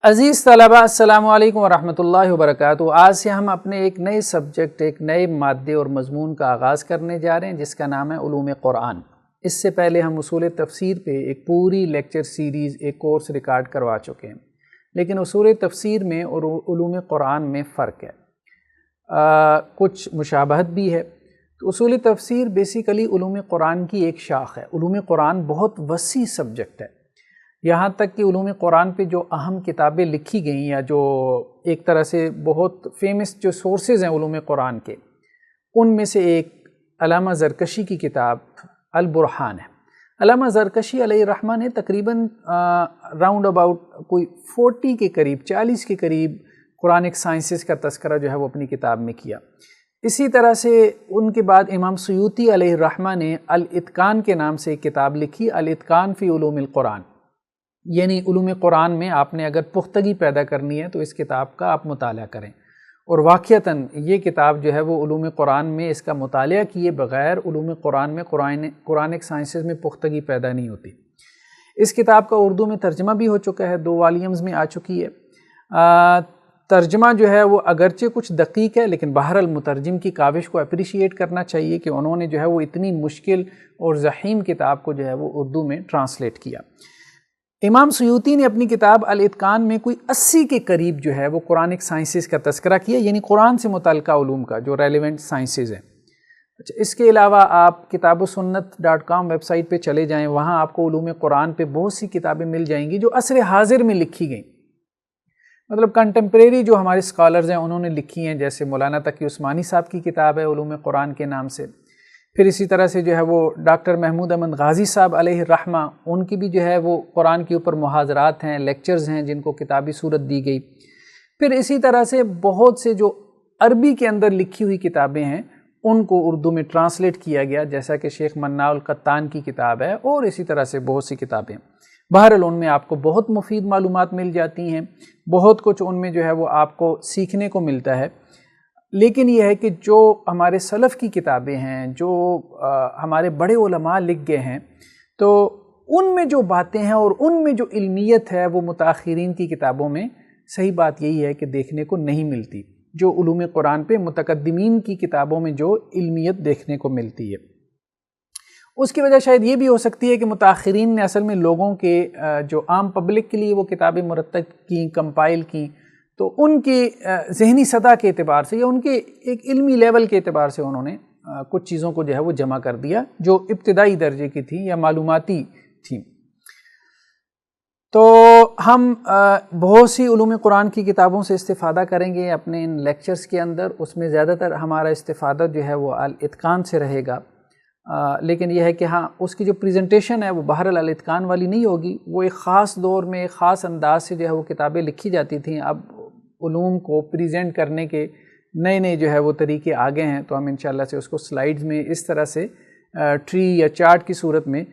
عزیز طلباء السلام علیکم ورحمۃ اللہ وبرکاتہ۔ آج سے ہم اپنے ایک نئے سبجیکٹ، ایک نئے مادے اور مضمون کا آغاز کرنے جا رہے ہیں جس کا نام ہے علوم قرآن۔ اس سے پہلے ہم اصول تفسیر پہ ایک پوری لیکچر سیریز، ایک کورس ریکارڈ کروا چکے ہیں، لیکن اصول تفسیر میں اور علوم قرآن میں فرق ہے، کچھ مشابہت بھی ہے۔ تو اصول تفسیر بیسیکلی علوم قرآن کی ایک شاخ ہے۔ علوم قرآن بہت وسیع سبجیکٹ ہے، یہاں تک کہ علوم قرآن پہ جو اہم کتابیں لکھی گئیں یا جو ایک طرح سے بہت فیمس جو سورسز ہیں علوم قرآن کے، ان میں سے ایک علامہ زرکشی کی کتاب البرہان ہے۔ علامہ زرکشی علیہ الرحمہ نے تقریباً راؤنڈ اباؤٹ کوئی 40 کے قریب، 40 کے قریب قرآنک سائنسز کا تذکرہ جو ہے وہ اپنی کتاب میں کیا۔ اسی طرح سے ان کے بعد امام سیوطی علیہ الرحمہ نے الاتقان کے نام سے ایک کتاب لکھی، الاتقان فی علوم القرآن، یعنی علوم قرآن میں آپ نے اگر پختگی پیدا کرنی ہے تو اس کتاب کا آپ مطالعہ کریں، اور واقعتاً یہ کتاب جو ہے وہ علوم قرآن میں اس کا مطالعہ کیے بغیر علوم قرآن میں قرآنک سائنسز میں پختگی پیدا نہیں ہوتی۔ اس کتاب کا اردو میں ترجمہ بھی ہو چکا ہے، 2 والیومز میں آ چکی ہے۔ ترجمہ جو ہے وہ اگرچہ کچھ دقیق ہے، لیکن بہرحال مترجم کی کاوش کو اپریشیٹ کرنا چاہیے کہ انہوں نے جو ہے وہ اتنی مشکل اور زحیم کتاب کو جو ہے وہ اردو میں ٹرانسلیٹ کیا۔ امام سیوطی نے اپنی کتاب الاتقان میں کوئی 80 کے قریب جو ہے وہ قرآنک سائنسز کا تذکرہ کیا، یعنی قرآن سے متعلقہ علوم کا جو ریلیونٹ سائنسز ہیں۔ اس کے علاوہ آپ کتابوسنت.com ویب سائٹ پہ چلے جائیں، وہاں آپ کو علوم قرآن پہ بہت سی کتابیں مل جائیں گی جو عصر حاضر میں لکھی گئیں، مطلب کنٹمپریری جو ہمارے اسکالرز ہیں انہوں نے لکھی ہیں، جیسے مولانا تقی عثمانی صاحب کی کتاب ہے علوم قرآن کے نام سے۔ پھر اسی طرح سے جو ہے وہ ڈاکٹر محمود احمد غازی صاحب علیہ الرحمہ، ان کی بھی جو ہے وہ قرآن کے اوپر محاضرات ہیں، لیکچرز ہیں جن کو کتابی صورت دی گئی۔ پھر اسی طرح سے بہت سے جو عربی کے اندر لکھی ہوئی کتابیں ہیں ان کو اردو میں ٹرانسلیٹ کیا گیا، جیسا کہ شیخ مناع القطان کی کتاب ہے، اور اسی طرح سے بہت سی کتابیں۔ بہرحال ان میں آپ کو بہت مفید معلومات مل جاتی ہیں، بہت کچھ ان میں جو ہے وہ آپ کو سیکھنے کو ملتا ہے۔ لیکن یہ ہے کہ جو ہمارے سلف کی کتابیں ہیں، جو ہمارے بڑے علماء لکھ گئے ہیں، تو ان میں جو باتیں ہیں اور ان میں جو علمیت ہے وہ متاخرین کی کتابوں میں صحیح بات یہی ہے کہ دیکھنے کو نہیں ملتی، جو علوم قرآن پہ متقدمین کی کتابوں میں جو علمیت دیکھنے کو ملتی ہے۔ اس کی وجہ شاید یہ بھی ہو سکتی ہے کہ متاخرین نے اصل میں لوگوں کے جو عام پبلک کے لیے وہ کتابیں مرتب کیں، کمپائل کیں، تو ان کی ذہنی سطح کے اعتبار سے یا ان کے ایک علمی لیول کے اعتبار سے انہوں نے کچھ چیزوں کو جو ہے وہ جمع کر دیا جو ابتدائی درجے کی تھی یا معلوماتی تھیں۔ تو ہم بہت سی علوم قرآن کی کتابوں سے استفادہ کریں گے اپنے ان لیکچرز کے اندر، اس میں زیادہ تر ہمارا استفادہ جو ہے وہ الاتقان سے رہے گا، لیکن یہ ہے کہ ہاں اس کی جو پریزنٹیشن ہے وہ بہرحال الاتقان والی نہیں ہوگی۔ وہ ایک خاص دور میں ایک خاص انداز سے جو ہے وہ کتابیں لکھی جاتی تھیں، اب علوم کو پریزنٹ کرنے کے نئے جو ہے وہ طریقے آگے ہیں، تو ہم انشاءاللہ سے اس کو سلائیڈز میں اس طرح سے ٹری یا چارٹ کی صورت میں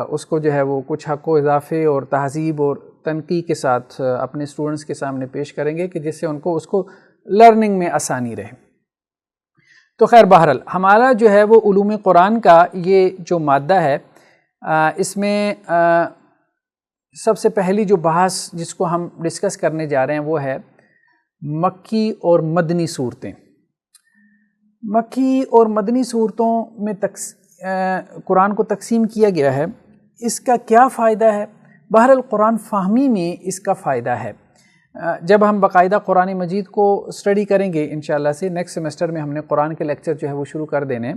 اس کو جو ہے وہ کچھ حق و اضافے اور تہذیب اور تنقیح کے ساتھ اپنے اسٹوڈنٹس کے سامنے پیش کریں گے کہ جس سے ان کو اس کو لرننگ میں آسانی رہے۔ تو خیر بہرحال ہمارا جو ہے وہ علوم قرآن کا یہ جو مادہ ہے، اس میں سب سے پہلی جو بحث جس کو ہم ڈسکس کرنے جا رہے ہیں وہ ہے مکی اور مدنی صورتیں۔ مکی اور مدنی صورتوں میں قرآن کو تقسیم کیا گیا ہے، اس کا کیا فائدہ ہے؟ بہرحال قرآن فہمی میں اس کا فائدہ ہے۔ جب ہم باقاعدہ قرآن مجید کو اسٹڈی کریں گے انشاءاللہ سے، نیکسٹ سیمسٹر میں ہم نے قرآن کے لیکچر جو ہے وہ شروع کر دینے،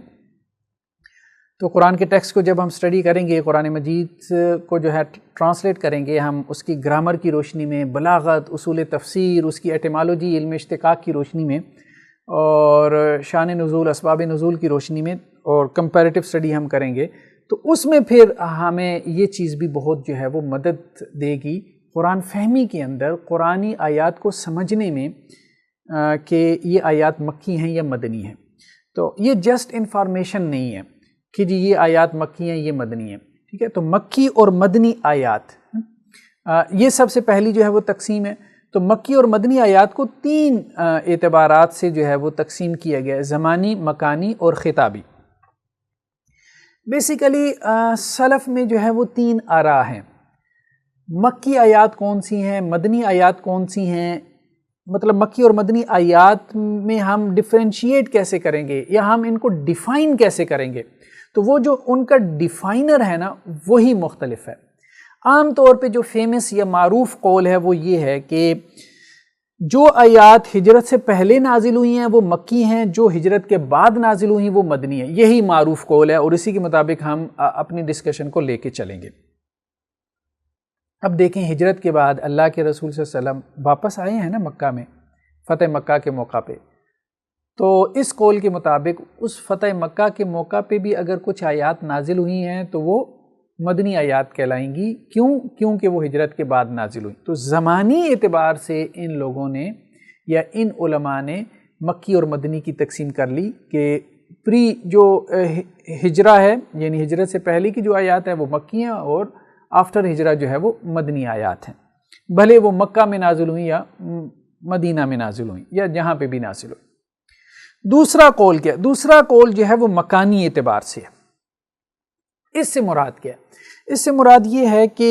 تو قرآن کے ٹیکسٹ کو جب ہم اسٹڈی کریں گے، قرآن مجید کو جو ہے ٹرانسلیٹ کریں گے ہم، اس کی گرامر کی روشنی میں، بلاغت، اصول تفسیر، اس کی ایٹیمالوجی، علم اشتقاق کی روشنی میں، اور شان نزول، اسباب نزول کی روشنی میں، اور کمپیریٹیو اسٹڈی ہم کریں گے، تو اس میں پھر ہمیں یہ چیز بھی بہت جو ہے وہ مدد دے گی قرآن فہمی کے اندر، قرآنی آیات کو سمجھنے میں کہ یہ آیات مکی ہیں یا مدنی ہیں۔ تو یہ جسٹ انفارمیشن نہیں ہے کہ جی یہ آیات مکی ہیں یہ مدنی ہیں، ٹھیک ہے؟ تو مکی اور مدنی آیات یہ سب سے پہلی جو ہے وہ تقسیم ہے۔ تو مکی اور مدنی آیات کو 3 اعتبارات سے جو ہے وہ تقسیم کیا گیا ہے، زمانی، مکانی اور خطابی۔ بیسیکلی سلف میں جو ہے وہ 3 آراء ہیں۔ مکی آیات کون سی ہیں، مدنی آیات کون سی ہیں، مطلب مکی اور مدنی آیات میں ہم ڈیفرینشیٹ کیسے کریں گے یا ہم ان کو ڈیفائن کیسے کریں گے، تو وہ جو ان کا ڈیفائنر ہے نا وہی مختلف ہے۔ عام طور پہ جو فیمس یا معروف قول ہے وہ یہ ہے کہ جو آیات ہجرت سے پہلے نازل ہوئی ہیں وہ مکی ہیں، جو ہجرت کے بعد نازل ہوئی ہیں وہ مدنی ہیں، یہی معروف قول ہے اور اسی کے مطابق ہم اپنی ڈسکشن کو لے کے چلیں گے۔ اب دیکھیں ہجرت کے بعد اللہ کے رسول صلی اللہ علیہ وسلم واپس آئے ہیں نا مکہ میں فتح مکہ کے موقع پہ، تو اس قول کے مطابق اس فتح مکہ کے موقع پہ بھی اگر کچھ آیات نازل ہوئی ہیں تو وہ مدنی آیات کہلائیں گی۔ کیونکہ وہ ہجرت کے بعد نازل ہوئی۔ تو زمانی اعتبار سے ان لوگوں نے یا ان علماء نے مکی اور مدنی کی تقسیم کر لی کہ پری جو ہجرہ ہے یعنی ہجرت سے پہلے کی جو آیات ہیں وہ مکی ہیں اور آفٹر ہجرہ جو ہے وہ مدنی آیات ہیں، بھلے وہ مکہ میں نازل ہوئی یا مدینہ میں نازل ہوئی یا جہاں پہ بھی نازل ہوئی۔ دوسرا قول کیا؟ دوسرا قول جو ہے وہ مکانی اعتبار سے ہے۔ اس سے مراد کیا ہے؟ اس سے مراد یہ ہے کہ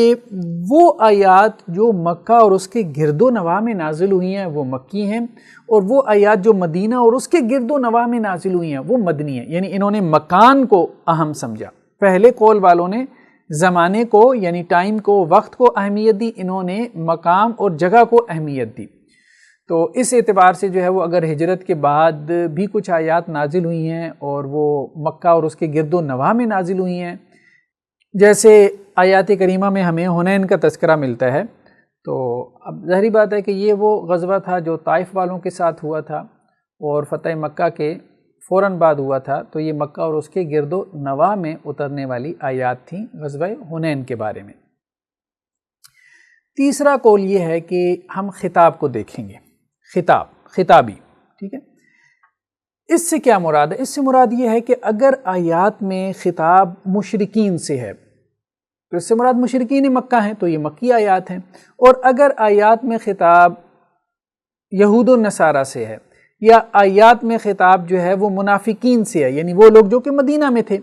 وہ آیات جو مکہ اور اس کے گرد و نواح میں نازل ہوئی ہیں وہ مکی ہیں، اور وہ آیات جو مدینہ اور اس کے گرد و نواح میں نازل ہوئی ہیں وہ مدنی ہیں۔ یعنی انہوں نے مکان کو اہم سمجھا، پہلے قول والوں نے زمانے کو یعنی ٹائم کو، وقت کو اہمیت دی، انہوں نے مقام اور جگہ کو اہمیت دی۔ تو اس اعتبار سے جو ہے وہ اگر ہجرت کے بعد بھی کچھ آیات نازل ہوئی ہیں اور وہ مکہ اور اس کے گرد و نواح میں نازل ہوئی ہیں، جیسے آیات کریمہ میں ہمیں حنین کا تذکرہ ملتا ہے، تو اب ظاہری بات ہے کہ یہ وہ غزوہ تھا جو طائف والوں کے ساتھ ہوا تھا اور فتح مکہ کے فوراً بعد ہوا تھا، تو یہ مکہ اور اس کے گرد و نواح میں اترنے والی آیات تھیں غزوہ حنین کے بارے میں۔ تیسرا قول یہ ہے کہ ہم خطاب کو دیکھیں گے، خطابی، ٹھیک ہے۔ اس سے کیا مراد ہے؟ اس سے مراد یہ ہے کہ اگر آیات میں خطاب مشرکین سے ہے تو اس سے مراد مشرکین مکہ ہیں، تو یہ مکی آیات ہیں، اور اگر آیات میں خطاب یہود و نصارہ سے ہے یا آیات میں خطاب جو ہے وہ منافقین سے ہے یعنی وہ لوگ جو کہ مدینہ میں تھے،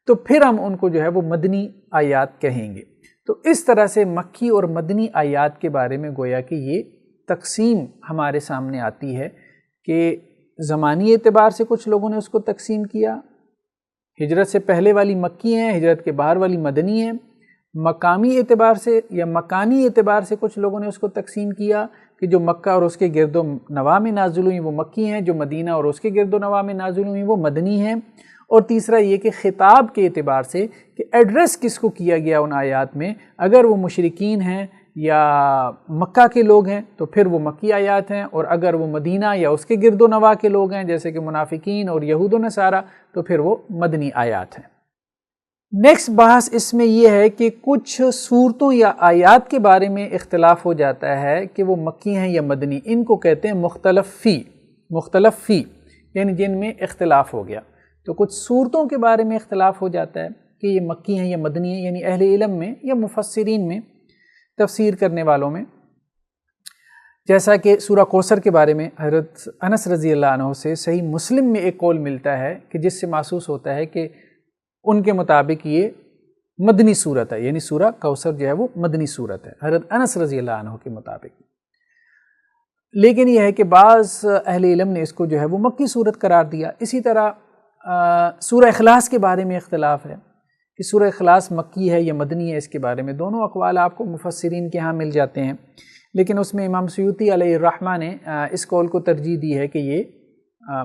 تو پھر ہم ان کو جو ہے وہ مدنی آیات کہیں گے۔ تو اس طرح سے مکی اور مدنی آیات کے بارے میں گویا کہ یہ تقسیم ہمارے سامنے آتی ہے کہ زمانی اعتبار سے کچھ لوگوں نے اس کو تقسیم کیا، ہجرت سے پہلے والی مکی ہیں، ہجرت کے بعد والی مدنی ہیں۔ مقامی اعتبار سے یا مکانی اعتبار سے کچھ لوگوں نے اس کو تقسیم کیا کہ جو مکہ اور اس کے گرد و نواح میں نازل ہوئی وہ مکی ہیں، جو مدینہ اور اس کے گرد و نواح میں نازل ہوئی وہ مدنی ہیں۔ اور تیسرا یہ کہ خطاب کے اعتبار سے کہ ایڈریس کس کو کیا گیا ان آیات میں، اگر وہ مشرکین ہیں یا مکہ کے لوگ ہیں تو پھر وہ مکی آیات ہیں، اور اگر وہ مدینہ یا اس کے گرد و نواح کے لوگ ہیں جیسے کہ منافقین اور یہود و نصارہ تو پھر وہ مدنی آیات ہیں۔ نیکسٹ بحث اس میں یہ ہے کہ کچھ صورتوں یا آیات کے بارے میں اختلاف ہو جاتا ہے کہ وہ مکی ہیں یا مدنی، ان کو کہتے ہیں مختلف فی یعنی جن میں اختلاف ہو گیا۔ تو کچھ صورتوں کے بارے میں اختلاف ہو جاتا ہے کہ یہ مکی ہیں یا مدنی ہیں، یعنی اہل علم میں یا مفسرین میں، تفسیر کرنے والوں میں، جیسا کہ سورہ کوثر کے بارے میں حضرت انس رضی اللہ عنہ سے صحیح مسلم میں ایک قول ملتا ہے کہ جس سے محسوس ہوتا ہے کہ ان کے مطابق یہ مدنی صورت ہے، یعنی سورہ کوثر جو ہے وہ مدنی صورت ہے حضرت انس رضی اللہ عنہ کے مطابق۔ لیکن یہ ہے کہ بعض اہل علم نے اس کو جو ہے وہ مکی صورت قرار دیا۔ اسی طرح سورہ اخلاص کے بارے میں اختلاف ہے کہ سورہ اخلاص مکی ہے یا مدنی ہے، اس کے بارے میں دونوں اقوال آپ کو مفسرین کے ہاں مل جاتے ہیں، لیکن اس میں امام سیوطی علیہ الرحمہ نے اس قول کو ترجیح دی ہے کہ یہ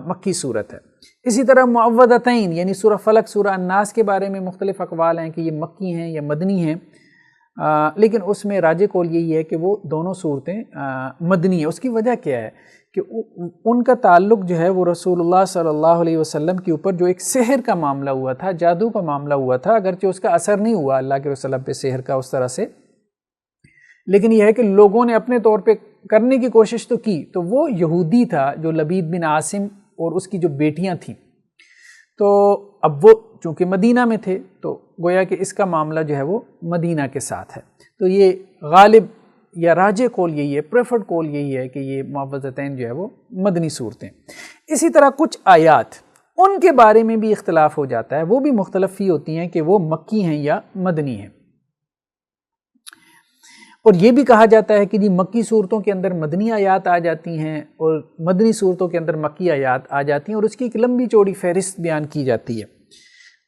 مکی صورت ہے۔ اسی طرح معوذتین یعنی سورہ فلق، سورہ الناس کے بارے میں مختلف اقوال ہیں کہ یہ مکی ہیں یا مدنی ہیں، لیکن اس میں راجح قول یہی ہے کہ وہ دونوں صورتیں مدنی ہیں۔ اس کی وجہ کیا ہے کہ ان کا تعلق جو ہے وہ رسول اللہ صلی اللہ علیہ وسلم کے اوپر جو ایک سحر کا معاملہ ہوا تھا، جادو کا معاملہ ہوا تھا، اگرچہ اس کا اثر نہیں ہوا اللہ کے رسول پہ سحر کا اس طرح سے، لیکن یہ ہے کہ لوگوں نے اپنے طور پہ کرنے کی کوشش تو کی۔ تو وہ یہودی تھا جو لبید بن عاصم اور اس کی جو بیٹیاں تھیں، تو اب وہ چونکہ مدینہ میں تھے تو گویا کہ اس کا معاملہ جو ہے وہ مدینہ کے ساتھ ہے۔ تو یہ غالب یا راجح قول یہی ہے، پریفرڈ قول یہی ہے کہ یہ معوذتین جو ہے وہ مدنی صورتیں۔ اسی طرح کچھ آیات ان کے بارے میں بھی اختلاف ہو جاتا ہے، وہ بھی مختلف ہی ہوتی ہیں کہ وہ مکی ہیں یا مدنی ہیں۔ اور یہ بھی کہا جاتا ہے کہ جی مکی صورتوں کے اندر مدنی آیات آ جاتی ہیں اور مدنی صورتوں کے اندر مکی آیات آ جاتی ہیں، اور اس کی ایک لمبی چوڑی فہرست بیان کی جاتی ہے۔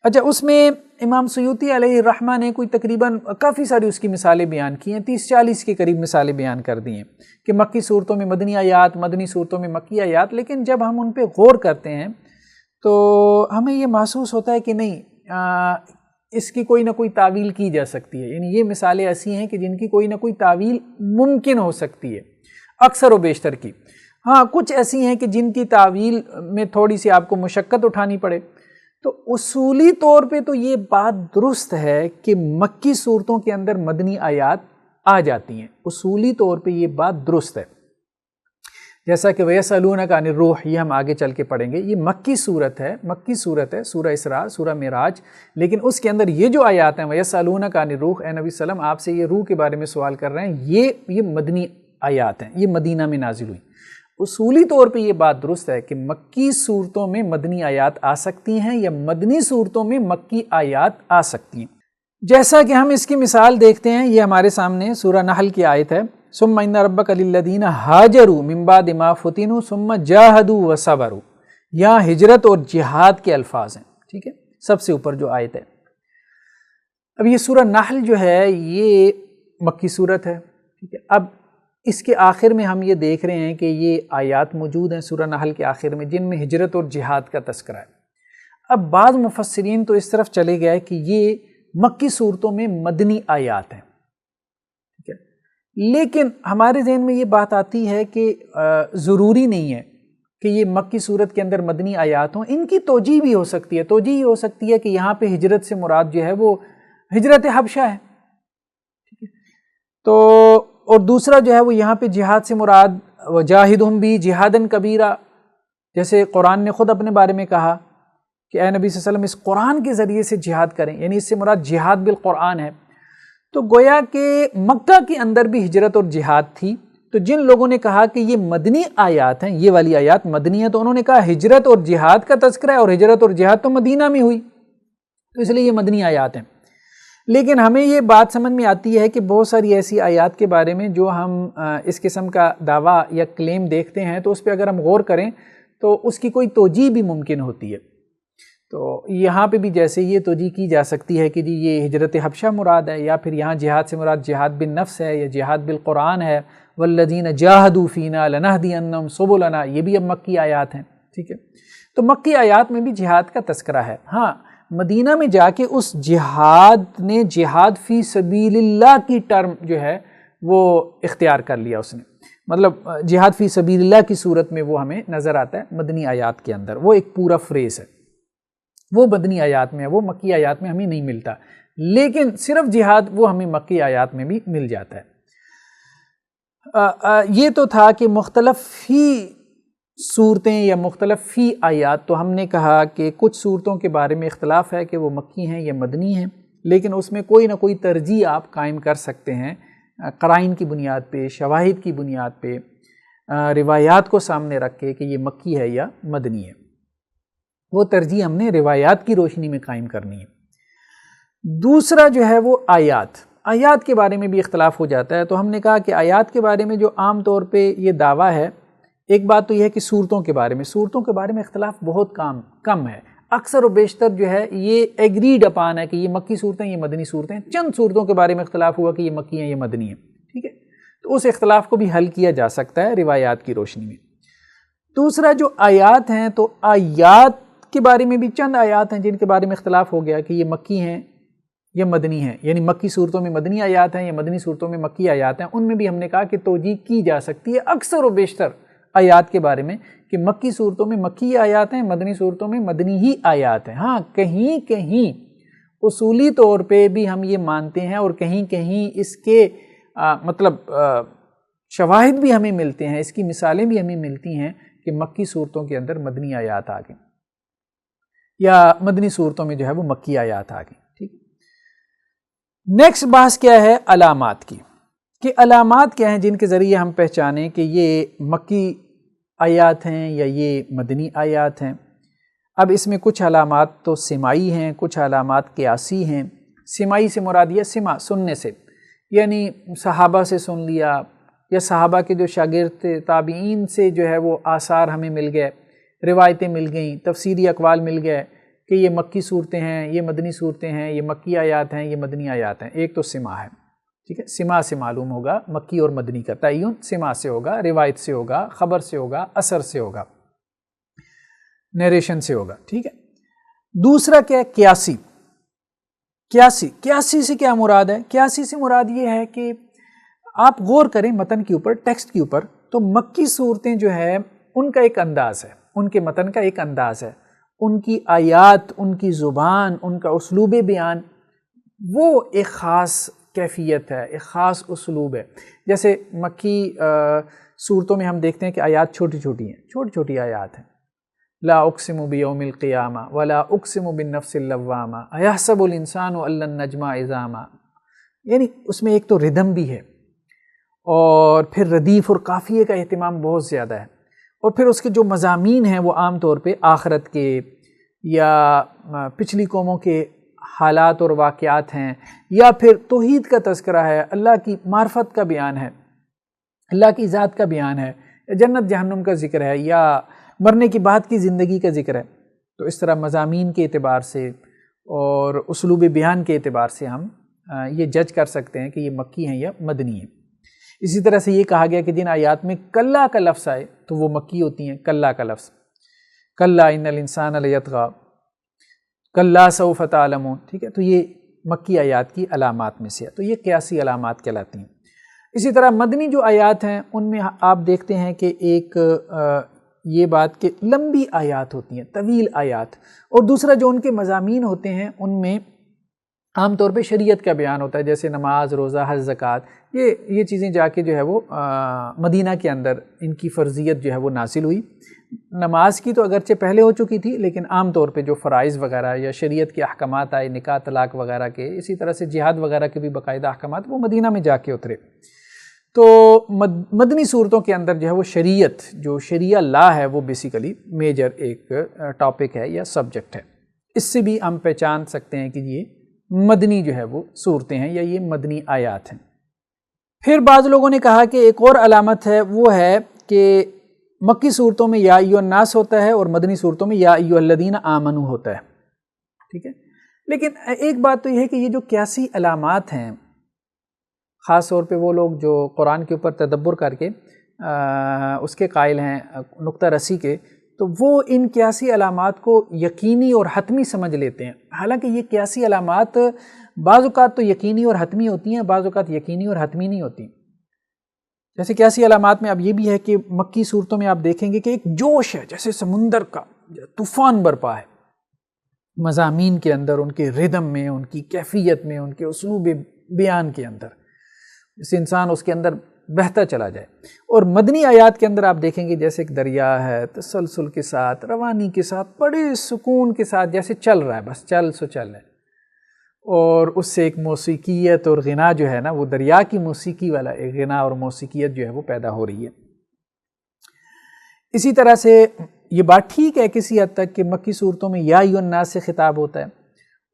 اچھا، اس میں امام سیوطی علیہ الرحمہ نے کوئی تقریباً کافی ساری اس کی مثالیں بیان کی ہیں، 30-40 کے قریب مثالیں بیان کر دی ہیں کہ مکی صورتوں میں مدنی آیات، مدنی صورتوں میں مکی آیات۔ لیکن جب ہم ان پہ غور کرتے ہیں تو ہمیں یہ محسوس ہوتا ہے کہ نہیں، اس کی کوئی نہ کوئی تعویل کی جا سکتی ہے، یعنی یہ مثالیں ایسی ہیں کہ جن کی کوئی نہ کوئی تعویل ممکن ہو سکتی ہے، اکثر و بیشتر کی۔ ہاں، کچھ ایسی ہیں کہ جن کی تعویل میں تھوڑی سی آپ کو مشقت اٹھانی پڑے۔ تو اصولی طور پہ تو یہ بات درست ہے کہ مکی صورتوں کے اندر مدنی آیات آ جاتی ہیں، اصولی طور پہ یہ بات درست ہے۔ جیسا کہ وَيَسْأَلُونَكَ عَنِ الرُّوحِ، یہ ہم آگے چل کے پڑھیں گے، یہ مکی صورت ہے، سورہ اسراء، سورہ معراج، لیکن اس کے اندر یہ جو آیات ہیں وَيَسْأَلُونَكَ عَنِ الرُّوحِ، اے نبی صلی اللہ علیہ وسلم آپ سے یہ روح کے بارے میں سوال کر رہے ہیں، یہ مدنی آیات ہیں، یہ مدینہ میں نازل ہوئی۔ اصولی طور پہ یہ بات درست ہے کہ مکی صورتوں میں مدنی آیات آ سکتی ہیں یا مدنی صورتوں میں مکی آیات آ سکتی ہیں۔ جیسا کہ ہم اس کی مثال دیکھتے ہیں، یہ ہمارے سامنے سورہ نحل کی آیت ہے، ثم ان ربک للذین ہاجروا من بعد ما فتنوا ثم جاہدوا وصبروا۔ یہاں ہجرت اور جہاد کے الفاظ ہیں، ٹھیک ہے، سب سے اوپر جو آیت ہے۔ اب یہ سورہ نحل جو ہے یہ مکی صورت ہے، ٹھیک ہے۔ اب اس کے آخر میں ہم یہ دیکھ رہے ہیں کہ یہ آیات موجود ہیں سورہ نحل کے آخر میں جن میں ہجرت اور جہاد کا تذکرہ ہے۔ اب بعض مفسرین تو اس طرف چلے گئے کہ یہ مکی صورتوں میں مدنی آیات ہیں، ٹھیک ہے، لیکن ہمارے ذہن میں یہ بات آتی ہے کہ ضروری نہیں ہے کہ یہ مکی صورت کے اندر مدنی آیات ہوں، ان کی توجیہ بھی ہو سکتی ہے۔ توجیہ یہ ہو سکتی ہے کہ یہاں پہ ہجرت سے مراد جو ہے وہ ہجرت حبشہ ہے، ٹھیک ہے، تو اور دوسرا جو ہے وہ یہاں پہ جہاد سے مراد وجاہدہم بھی جہادن کبیرہ، جیسے قرآن نے خود اپنے بارے میں کہا کہ اے نبی صلی اللہ علیہ وسلم اس قرآن کے ذریعے سے جہاد کریں، یعنی اس سے مراد جہاد بالقرآن ہے۔ تو گویا کہ مکہ کے اندر بھی ہجرت اور جہاد تھی، تو جن لوگوں نے کہا کہ یہ مدنی آیات ہیں، یہ والی آیات مدنی ہیں، تو انہوں نے کہا ہجرت اور جہاد کا تذکرہ ہے، اور ہجرت اور جہاد تو مدینہ میں ہوئی، تو اس لیے یہ مدنی آیات ہیں۔ لیکن ہمیں یہ بات سمجھ میں آتی ہے کہ بہت ساری ایسی آیات کے بارے میں جو ہم اس قسم کا دعویٰ یا کلیم دیکھتے ہیں، تو اس پہ اگر ہم غور کریں تو اس کی کوئی توجیہ بھی ممکن ہوتی ہے۔ تو یہاں پہ بھی جیسے یہ توجیہ کی جا سکتی ہے کہ جی یہ ہجرت حبشہ مراد ہے، یا پھر یہاں جہاد سے مراد جہاد بالنفس ہے یا جہاد بالقرآن ہے، والذین جاہدوا فینا لنہدینہم سبلنا، یہ بھی اب مکی آیات ہیں، ٹھیک ہے۔ تو مکی آیات میں بھی جہاد کا تذکرہ ہے۔ ہاں، مدینہ میں جا کے اس جہاد نے جہاد فی سبیل اللہ کی ٹرم جو ہے وہ اختیار کر لیا اس نے، مطلب جہاد فی سبیل اللہ کی صورت میں وہ ہمیں نظر آتا ہے مدنی آیات کے اندر، وہ ایک پورا فریز ہے، وہ مدنی آیات میں ہے، وہ مکی آیات میں ہمیں نہیں ملتا، لیکن صرف جہاد وہ ہمیں مکی آیات میں بھی مل جاتا ہے۔ یہ تو تھا کہ مختلف ہی صورتیں یا مختلف فی آیات، تو ہم نے کہا کہ کچھ صورتوں کے بارے میں اختلاف ہے کہ وہ مکی ہیں یا مدنی ہیں، لیکن اس میں کوئی نہ کوئی ترجیح آپ قائم کر سکتے ہیں قرائن کی بنیاد پہ، شواہد کی بنیاد پہ، روایات کو سامنے رکھ کے کہ یہ مکی ہے یا مدنی ہے۔ وہ ترجیح ہم نے روایات کی روشنی میں قائم کرنی ہے۔ دوسرا جو ہے وہ آیات کے بارے میں بھی اختلاف ہو جاتا ہے، تو ہم نے کہا کہ آیات کے بارے میں جو عام طور پہ یہ دعویٰ ہے، ایک بات تو یہ ہے کہ صورتوں کے بارے میں اختلاف بہت کم ہے، اکثر و بیشتر جو ہے یہ ایگریڈ اپان ہے کہ یہ مکی صورتیں یہ مدنی صورتیں، چند صورتوں کے بارے میں اختلاف ہوا کہ یہ مکی ہیں یہ مدنی ہیں، ٹھیک ہے، تو اس اختلاف کو بھی حل کیا جا سکتا ہے روایات کی روشنی میں۔ دوسرا جو آیات ہیں، تو آیات کے بارے میں بھی چند آیات ہیں جن کے بارے میں اختلاف ہو گیا کہ یہ مکی ہیں یا مدنی ہیں، یعنی مکی صورتوں میں مدنی آیات ہیں یا مدنی صورتوں میں مکی آیات ہیں، ان میں بھی ہم نے کہا کہ توجیہ کی جا سکتی ہے اکثر و بیشتر آیات کے بارے میں کہ مکی صورتوں میں مکی آیات ہیں، مدنی صورتوں میں مدنی ہی آیات ہیں۔ ہاں، کہیں کہیں اصولی طور پہ بھی ہم یہ مانتے ہیں اور کہیں کہیں اس کے شواہد بھی ہمیں ملتے ہیں، اس کی مثالیں بھی ہمیں ملتی ہیں کہ مکی صورتوں کے اندر مدنی آیات آ گئیں یا مدنی صورتوں میں جو ہے وہ مکی آیات آ گئیں، ٹھیک۔ نیکسٹ بحث کیا ہے؟ علامات کی، کہ علامات کیا ہیں جن کے ذریعے ہم پہچانیں کہ یہ مکی آیات ہیں یا یہ مدنی آیات ہیں۔ اب اس میں کچھ علامات تو سماعی ہیں، کچھ علامات قیاسی ہیں۔ سماعی سے مراد یہ سماع، سننے سے، یعنی صحابہ سے سن لیا یا صحابہ کے جو شاگرد تھے تابعین سے جو ہے وہ آثار ہمیں مل گئے، روایتیں مل گئیں، تفسیری اقوال مل گئے کہ یہ مکی صورتیں ہیں، یہ مدنی صورتیں ہیں، یہ مکی آیات ہیں، یہ مدنی آیات ہیں۔ ایک تو سماع ہے، ٹھیک ہے، سماع سے معلوم ہوگا مکی اور مدنی کا تعین سماع سے ہوگا، روایت سے ہوگا، خبر سے ہوگا، اثر سے ہوگا، نیریشن سے ہوگا، ٹھیک ہے۔ دوسرا کیا ہے؟ قیاسی۔ قیاسی سے کیا مراد ہے؟ قیاسی سے مراد یہ ہے کہ آپ غور کریں متن کے اوپر، ٹیکسٹ کے اوپر، تو مکی صورتیں جو ہے ان کا ایک انداز ہے، ان کے متن کا ایک انداز ہے، ان کی آیات، ان کی زبان، ان کا اسلوب بیان، وہ ایک خاص کیفیت ہے، ایک خاص اسلوب ہے۔ جیسے مکی صورتوں میں ہم دیکھتے ہیں کہ آیات چھوٹی چھوٹی ہیں، چھوٹی چھوٹی آیات ہیں، لا اقسم بیوم القیامہ ولا اقسم بالنفس اللوامہ ایحسب الانسان ان لن نجمع عظامہ، یعنی اس میں ایک تو ردم بھی ہے، اور پھر ردیف اور قافیے کا اہتمام بہت زیادہ ہے، اور پھر اس کے جو مضامین ہیں وہ عام طور پہ آخرت کے یا پچھلی قوموں کے حالات اور واقعات ہیں، یا پھر توحید کا تذکرہ ہے، اللہ کی معرفت کا بیان ہے، اللہ کی ذات کا بیان ہے، جنت جہنم کا ذکر ہے، یا مرنے کے بعد کی زندگی کا ذکر ہے۔ تو اس طرح مضامین کے اعتبار سے اور اسلوب بیان کے اعتبار سے ہم یہ جج کر سکتے ہیں کہ یہ مکی ہیں یا مدنی ہیں۔ اسی طرح سے یہ کہا گیا کہ جن آیات میں کلا کا لفظ آئے تو وہ مکی ہوتی ہیں، کلا کا لفظ، کلا ان الانسان لیطغی، کلا سوف تعلمون، ٹھیک ہے، تو یہ مکی آیات کی علامات میں سے ہے، تو یہ قیاسی علامات کہلاتی ہیں۔ اسی طرح مدنی جو آیات ہیں ان میں آپ دیکھتے ہیں کہ ایک یہ بات کہ لمبی آیات ہوتی ہیں، طویل آیات، اور دوسرا جو ان کے مضامین ہوتے ہیں ان میں عام طور پہ شریعت کا بیان ہوتا ہے، جیسے نماز، روزہ، حج، زکوٰۃ، یہ چیزیں جا کے جو ہے وہ مدینہ کے اندر ان کی فرضیت جو ہے وہ نازل ہوئی۔ نماز کی تو اگرچہ پہلے ہو چکی تھی، لیکن عام طور پہ جو فرائض وغیرہ یا شریعت کے احکامات آئے، نکاح طلاق وغیرہ کے، اسی طرح سے جہاد وغیرہ کے بھی باقاعدہ احکامات وہ مدینہ میں جا کے اترے۔ تو مدنی صورتوں کے اندر جو ہے وہ شریعت، جو شریعہ لا ہے، وہ بیسیکلی میجر ایک ٹاپک ہے یا سبجیکٹ ہے۔ اس سے بھی ہم پہچان سکتے ہیں کہ یہ مدنی جو ہے وہ صورتیں ہیں یا یہ مدنی آیات ہیں۔ پھر بعض لوگوں نے کہا کہ ایک اور علامت ہے، وہ ہے کہ مکی صورتوں میں یا ایھا الناس ہوتا ہے اور مدنی صورتوں میں یا ایھا الذین آمنوا ہوتا ہے، ٹھیک ہے۔ لیکن ایک بات تو یہ ہے کہ یہ جو قیاسی علامات ہیں، خاص طور پہ وہ لوگ جو قرآن کے اوپر تدبر کر کے اس کے قائل ہیں، نقطہ رسی کے، تو وہ ان قیاسی علامات کو یقینی اور حتمی سمجھ لیتے ہیں، حالانکہ یہ قیاسی علامات بعض اوقات تو یقینی اور حتمی ہوتی ہیں، بعض اوقات یقینی اور حتمی نہیں ہوتی۔ جیسے قیاسی علامات میں اب یہ بھی ہے کہ مکی صورتوں میں آپ دیکھیں گے کہ ایک جوش ہے، جیسے سمندر کا طوفان برپا ہے مضامین کے اندر، ان کے ردم میں، ان کی کیفیت میں، ان کے اسلوب بیان کے اندر، جیسے انسان اس کے اندر بہتا چلا جائے۔ اور مدنی آیات کے اندر آپ دیکھیں گے جیسے ایک دریا ہے، تسلسل کے ساتھ، روانی کے ساتھ، بڑے سکون کے ساتھ جیسے چل رہا ہے، بس چل سو چل ہے، اور اس سے ایک موسیقیت اور غنا جو ہے نا، وہ دریا کی موسیقی والا ایک غنا اور موسیقیت جو ہے وہ پیدا ہو رہی ہے۔ اسی طرح سے یہ بات ٹھیک ہے کسی حد تک کہ مکی صورتوں میں یا ایھا الناس سے خطاب ہوتا ہے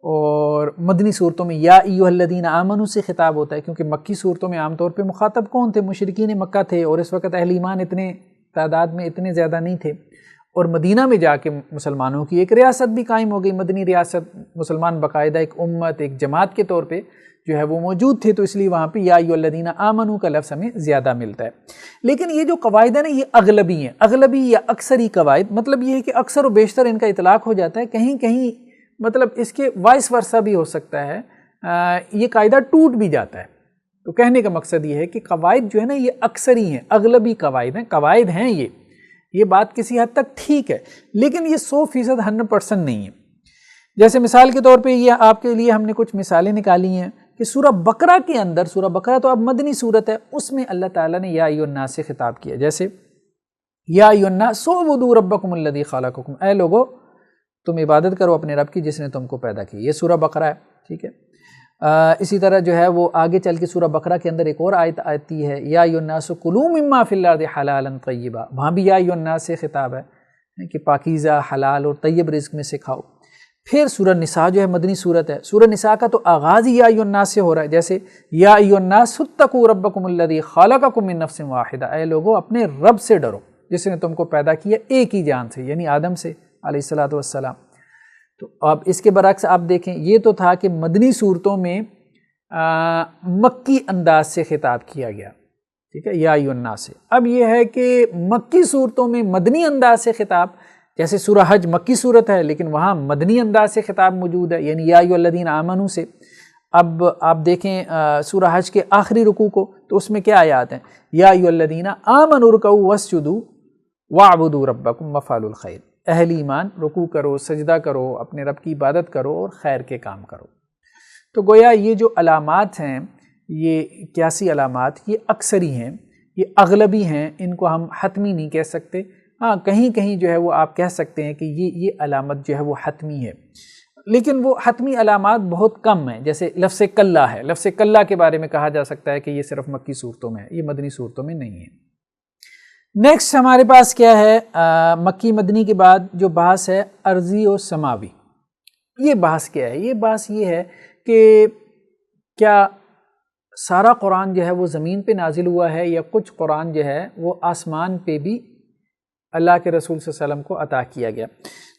اور مدنی صورتوں میں یا ایھا الذین آمنوا سے خطاب ہوتا ہے، کیونکہ مکی صورتوں میں عام طور پہ مخاطب کون تھے؟ مشرکین مکہ تھے، اور اس وقت اہل ایمان اتنے تعداد میں اتنے زیادہ نہیں تھے، اور مدینہ میں جا کے مسلمانوں کی ایک ریاست بھی قائم ہو گئی، مدنی ریاست، مسلمان باقاعدہ ایک امت، ایک جماعت کے طور پہ جو ہے وہ موجود تھے، تو اس لیے وہاں پہ یا ایھا الذین آمنوا کا لفظ ہمیں زیادہ ملتا ہے۔ لیکن یہ جو قواعد ہیں نا، یہ اغلبی ہیں، اغلبی یا اکثری قواعد، مطلب یہ ہے کہ اکثر و بیشتر ان کا اطلاق ہو جاتا ہے، کہیں کہیں مطلب اس کے وائس ورثہ بھی ہو سکتا ہے، یہ قاعدہ ٹوٹ بھی جاتا ہے۔ تو کہنے کا مقصد یہ ہے کہ قواعد جو ہے نا یہ اکثری ہیں، اغلبی قواعد ہیں، قواعد ہیں یہ بات کسی حد تک ٹھیک ہے، لیکن یہ 100% 100% نہیں ہے۔ جیسے مثال کے طور پہ یہ آپ کے لیے ہم نے کچھ مثالیں نکالی ہیں کہ سورہ بقرہ کے اندر، سورہ بقرہ تو اب مدنی صورت ہے، اس میں اللہ تعالیٰ نے یا ایھا الناس سے خطاب کیا، جیسے یا ایھا الناس اعبدوا ربکم الذی خلقکم، اے لوگو تم عبادت کرو اپنے رب کی جس نے تم کو پیدا کی، یہ سورہ بقرہ ہے، ٹھیک ہے۔ اسی طرح جو ہے وہ آگے چل کے سورہ بقرہ کے اندر ایک اور آیت آتی ہے، یا ایھا الناس کلوا مما فی الارض حلالا طیبا، وہاں بھی یا ایھا الناس سے خطاب ہے کہ پاکیزہ، حلال اور طیب رزق میں سے کھاؤ۔ پھر سورہ نساء جو ہے مدنی صورت ہے، سورہ نساء کا تو آغاز ہی یا ایھا الناس سے ہو رہا ہے، جیسے یا ایھا الناس اتقوا ربکم الذی خلقکم من نفس واحدہ، اے لوگو اپنے رب سے ڈرو جس نے تم کو پیدا کیا ایک ہی جان سے، یعنی آدم سے علیہ الصلوۃ والسلام۔ تو اب اس کے برعکس آپ دیکھیں، یہ تو تھا کہ مدنی صورتوں میں مکی انداز سے خطاب کیا گیا، ٹھیک ہے، یا ایھا الناس سے۔ اب یہ ہے کہ مکی صورتوں میں مدنی انداز سے خطاب، جیسے سورہ حج مکی صورت ہے لیکن وہاں مدنی انداز سے خطاب موجود ہے، یعنی یا ایھا الذین آمنوا سے۔ اب آپ دیکھیں سورہ حج کے آخری رکوع کو، تو اس میں کیا آیات ہیں؟ یا ایھا الذین آمنوا ارکعوا واسجدوا واعبدوا ربکم وافعلوا الخیر، اہل ایمان رکوع کرو، سجدہ کرو، اپنے رب کی عبادت کرو اور خیر کے کام کرو۔ تو گویا یہ جو علامات ہیں، یہ 81 علامات، یہ اکثری ہیں، یہ اغلبی ہیں، ان کو ہم حتمی نہیں کہہ سکتے۔ ہاں کہیں کہیں جو ہے وہ آپ کہہ سکتے ہیں کہ یہ علامت جو ہے وہ حتمی ہے، لیکن وہ حتمی علامات بہت کم ہیں، جیسے لفظ کلّا ہے، لفظ کلّا کے بارے میں کہا جا سکتا ہے کہ یہ صرف مکی صورتوں میں ہے، یہ مدنی صورتوں میں نہیں ہے۔ نیکسٹ ہمارے پاس کیا ہے؟ مکی مدنی کے بعد جو بحث ہے ارضی و سماوی۔ یہ بحث کیا ہے؟ یہ بحث یہ ہے کہ کیا سارا قرآن جو ہے وہ زمین پہ نازل ہوا ہے، یا کچھ قرآن جو ہے وہ آسمان پہ بھی اللہ کے رسول صلی اللہ علیہ وسلم کو عطا کیا گیا؟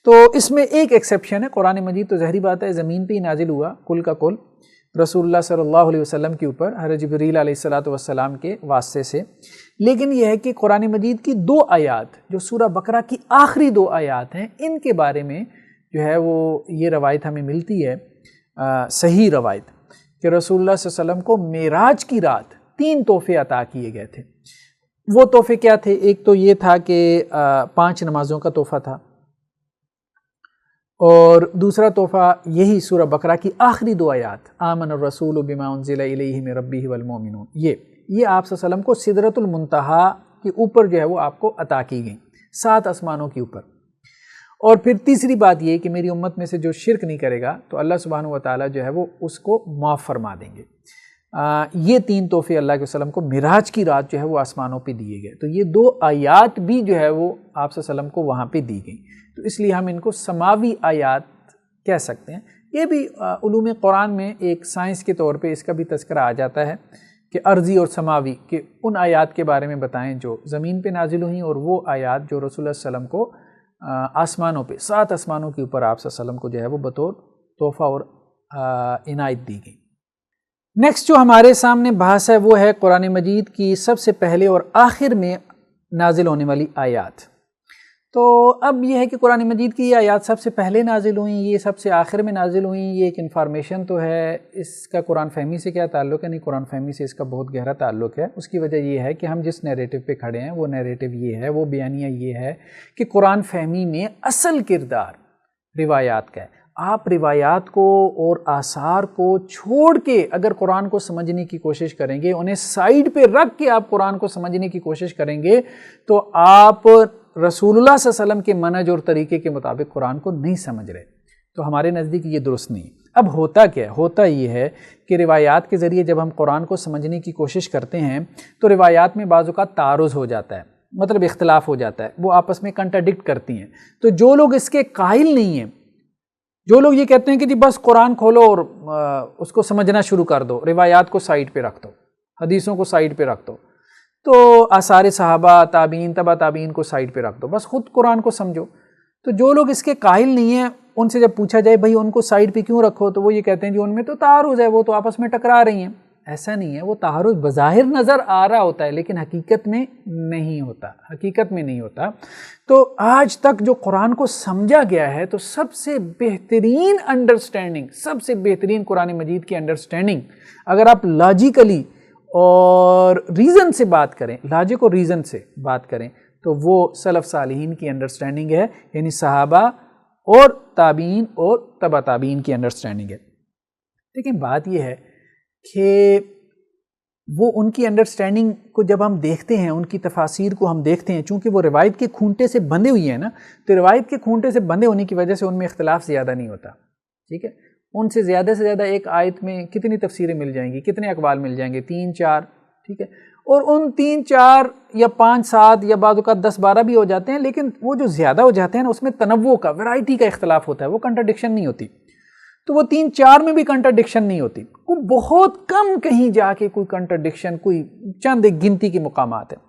تو اس میں ایک ایکسیپشن ہے، قرآن مجید تو ظاہری بات ہے زمین پہ ہی نازل ہوا کل کا کل رسول اللہ صلی اللہ علیہ وسلم کے اوپر حضرت جبریل علیہ الصلوۃ والسلام کے واسطے سے، لیکن یہ ہے کہ قرآن مجید کی 2 آیات جو سورہ بقرہ کی آخری 2 آیات ہیں، ان کے بارے میں جو ہے وہ یہ روایت ہمیں ملتی ہے، صحیح روایت، کہ رسول اللہ صلی اللہ علیہ وسلم کو معراج کی رات 3 تحفے عطا کیے گئے تھے۔ وہ تحفے کیا تھے؟ ایک تو یہ تھا کہ 5 نمازوں کا تحفہ تھا، اور دوسرا تحفہ یہی سورہ بقرہ کی آخری 2 آیات، آمن الرسول بما انزل الیہ من ربہ والمؤمنون، یہ آپ صلی اللہ علیہ وسلم کو سدرۃ المنتہا کے اوپر جو ہے وہ آپ کو عطا کی گئیں، 7 آسمانوں کے اوپر۔ اور پھر تیسری بات یہ کہ میری امت میں سے جو شرک نہیں کرے گا تو اللہ سبحانہ و تعالیٰ جو ہے وہ اس کو معاف فرما دیں گے۔ یہ 3 تحفے اللہ کے وسلم کو معراج کی رات جو ہے وہ آسمانوں پہ دیے گئے، تو یہ 2 آیات بھی جو ہے وہ آپ صلی اللہ علیہ وسلم کو وہاں پہ دی گئیں، تو اس لیے ہم ان کو سماوی آیات کہہ سکتے ہیں۔ یہ بھی علوم قرآن میں ایک سائنس کے طور پہ اس کا بھی تذکرہ آ جاتا ہے کہ ارضی اور سماوی، کہ ان آیات کے بارے میں بتائیں جو زمین پہ نازل ہوئیں، اور وہ آیات جو رسول اللہ صلی اللہ علیہ وسلم کو آسمانوں پہ 7 آسمانوں کے اوپر آپ صلی اللہ علیہ وسلم کو جو ہے وہ بطور تحفہ اور عنایت دی گئی۔ نیکسٹ جو ہمارے سامنے بحث ہے وہ ہے قرآن مجید کی سب سے پہلے اور آخر میں نازل ہونے والی آیات۔ تو اب یہ ہے کہ قرآن مجید کی یہ آیات سب سے پہلے نازل ہوئیں، یہ سب سے آخر میں نازل ہوئیں، یہ ایک انفارمیشن تو ہے۔ اس کا قرآن فہمی سے کیا تعلق ہے؟ نہیں، قرآن فہمی سے اس کا بہت گہرا تعلق ہے۔ اس کی وجہ یہ ہے کہ ہم جس نیریٹو پہ کھڑے ہیں وہ نیریٹو یہ ہے، وہ بیانیہ یہ ہے کہ قرآن فہمی میں اصل کردار روایات کا ہے۔ آپ روایات کو اور آثار کو چھوڑ کے اگر قرآن کو سمجھنے کی کوشش کریں گے، انہیں سائیڈ پہ رکھ کے آپ قرآن کو سمجھنے کی کوشش کریں گے، تو آپ رسول اللہ صلی اللہ علیہ وسلم کے منہج اور طریقے کے مطابق قرآن کو نہیں سمجھ رہے، تو ہمارے نزدیک یہ درست نہیں۔ اب ہوتا کیا ہے؟ ہوتا یہ ہے کہ روایات کے ذریعے جب ہم قرآن کو سمجھنے کی کوشش کرتے ہیں تو روایات میں بعض اوقات تعارض ہو جاتا ہے، مطلب اختلاف ہو جاتا ہے، وہ آپس میں کنٹراڈکٹ کرتی ہیں۔ تو جو لوگ اس کے قائل نہیں ہیں، جو لوگ یہ کہتے ہیں کہ جی بس قرآن کھولو اور اس کو سمجھنا شروع کر دو، روایات کو سائیڈ پہ رکھ دو، حدیثوں کو سائیڈ پہ رکھ دو، تو آثار صحابہ، تابعین، تبع تابعین کو سائیڈ پہ رکھ دو، بس خود قرآن کو سمجھو۔ تو جو لوگ اس کے قائل نہیں ہیں ان سے جب پوچھا جائے بھائی ان کو سائیڈ پہ کیوں رکھو، تو وہ یہ کہتے ہیں جی ان میں تو تعارض ہے، وہ تو آپس میں ٹکرا رہی ہیں۔ ایسا نہیں ہے، وہ تعارض بظاہر نظر آ رہا ہوتا ہے لیکن حقیقت میں نہیں ہوتا، حقیقت میں نہیں ہوتا۔ تو آج تک جو قرآن کو سمجھا گیا ہے، تو سب سے بہترین انڈرسٹینڈنگ، سب سے بہترین قرآن مجید کی انڈرسٹینڈنگ اگر آپ لاجیکلی اور ریزن سے بات کریں، لاجک اور ریزن سے بات کریں، تو وہ سلف صالحین کی انڈرسٹینڈنگ ہے، یعنی صحابہ اور تابعین اور تبع تابعین کی انڈرسٹینڈنگ ہے۔ لیکن بات یہ ہے کہ وہ ان کی انڈرسٹینڈنگ کو جب ہم دیکھتے ہیں، ان کی تفاسیر کو ہم دیکھتے ہیں، چونکہ وہ روایت کے کھونٹے سے بندھے ہوئی ہیں نا، تو روایت کے کھونٹے سے بندھے ہونے کی وجہ سے ان میں اختلاف زیادہ نہیں ہوتا، ٹھیک ہے۔ ان سے زیادہ ایک آیت میں کتنی تفسیریں مل جائیں گی، کتنے اقوال مل جائیں گے، 3 4، ٹھیک ہے۔ اور ان 3 4 یا 5 7 یا بعض اوقات 10 12 بھی ہو جاتے ہیں، لیکن وہ جو زیادہ ہو جاتے ہیں نا اس میں تنوع کا، ویرائٹی کا اختلاف ہوتا ہے، وہ کنٹرڈکشن نہیں ہوتی. تو وہ 3 4 میں بھی کنٹرڈکشن نہیں ہوتی، وہ بہت کم کہیں جا کے کوئی کنٹرڈکشن، کوئی چند ایک گنتی کے مقامات ہیں.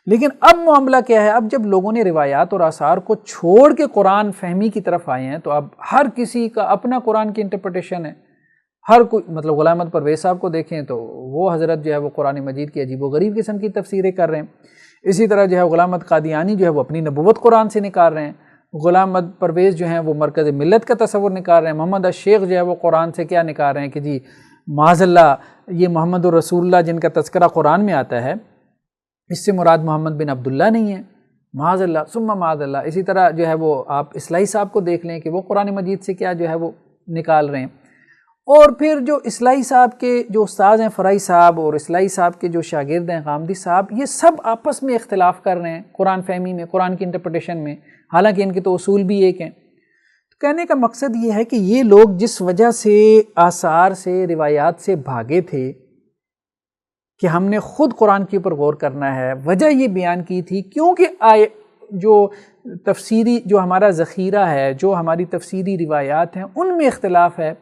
لیکن اب معاملہ کیا ہے، اب جب لوگوں نے روایات اور آثار کو چھوڑ کے قرآن فہمی کی طرف آئے ہیں تو اب ہر کسی کا اپنا قرآن کی انٹرپریٹیشن ہے. ہر کوئی، مطلب غلام احمد پرویز صاحب کو دیکھیں تو وہ حضرت جو ہے وہ قرآن مجید کی عجیب و غریب قسم کی تفسیریں کر رہے ہیں. اسی طرح جو ہے غلام احمد قادیانی جو ہے وہ اپنی نبوت قرآن سے نکال رہے ہیں. غلام احمد پرویز جو ہیں وہ مرکز ملت کا تصور نکال رہے ہیں. محمد الشیخ جو ہے وہ قرآن سے کیا نکال رہے ہیں کہ جی معاذ اللہ یہ محمد الرسول اللہ جن کا تذکرہ قرآن میں آتا ہے اس سے مراد محمد بن عبداللہ نہیں ہے، معاذ اللہ ثم معاذ اللہ. اسی طرح جو ہے وہ آپ اصلاحی صاحب کو دیکھ لیں کہ وہ قرآن مجید سے کیا جو ہے وہ نکال رہے ہیں. اور پھر جو اصلاحی صاحب کے جو استاذ ہیں فرائی صاحب اور اصلاحی صاحب کے جو شاگرد ہیں غامدی صاحب، یہ سب آپس میں اختلاف کر رہے ہیں قرآن فہمی میں، قرآن کی انٹرپریٹیشن میں، حالانکہ ان کے تو اصول بھی ایک ہیں. تو کہنے کا مقصد یہ ہے کہ یہ لوگ جس وجہ سے آثار سے روایات سے بھاگے تھے کہ ہم نے خود قرآن کے اوپر غور کرنا ہے، وجہ یہ بیان کی تھی کیونکہ جو تفسیری جو ہمارا ذخیرہ ہے، جو ہماری تفسیری روایات ہیں ان میں اختلاف ہے.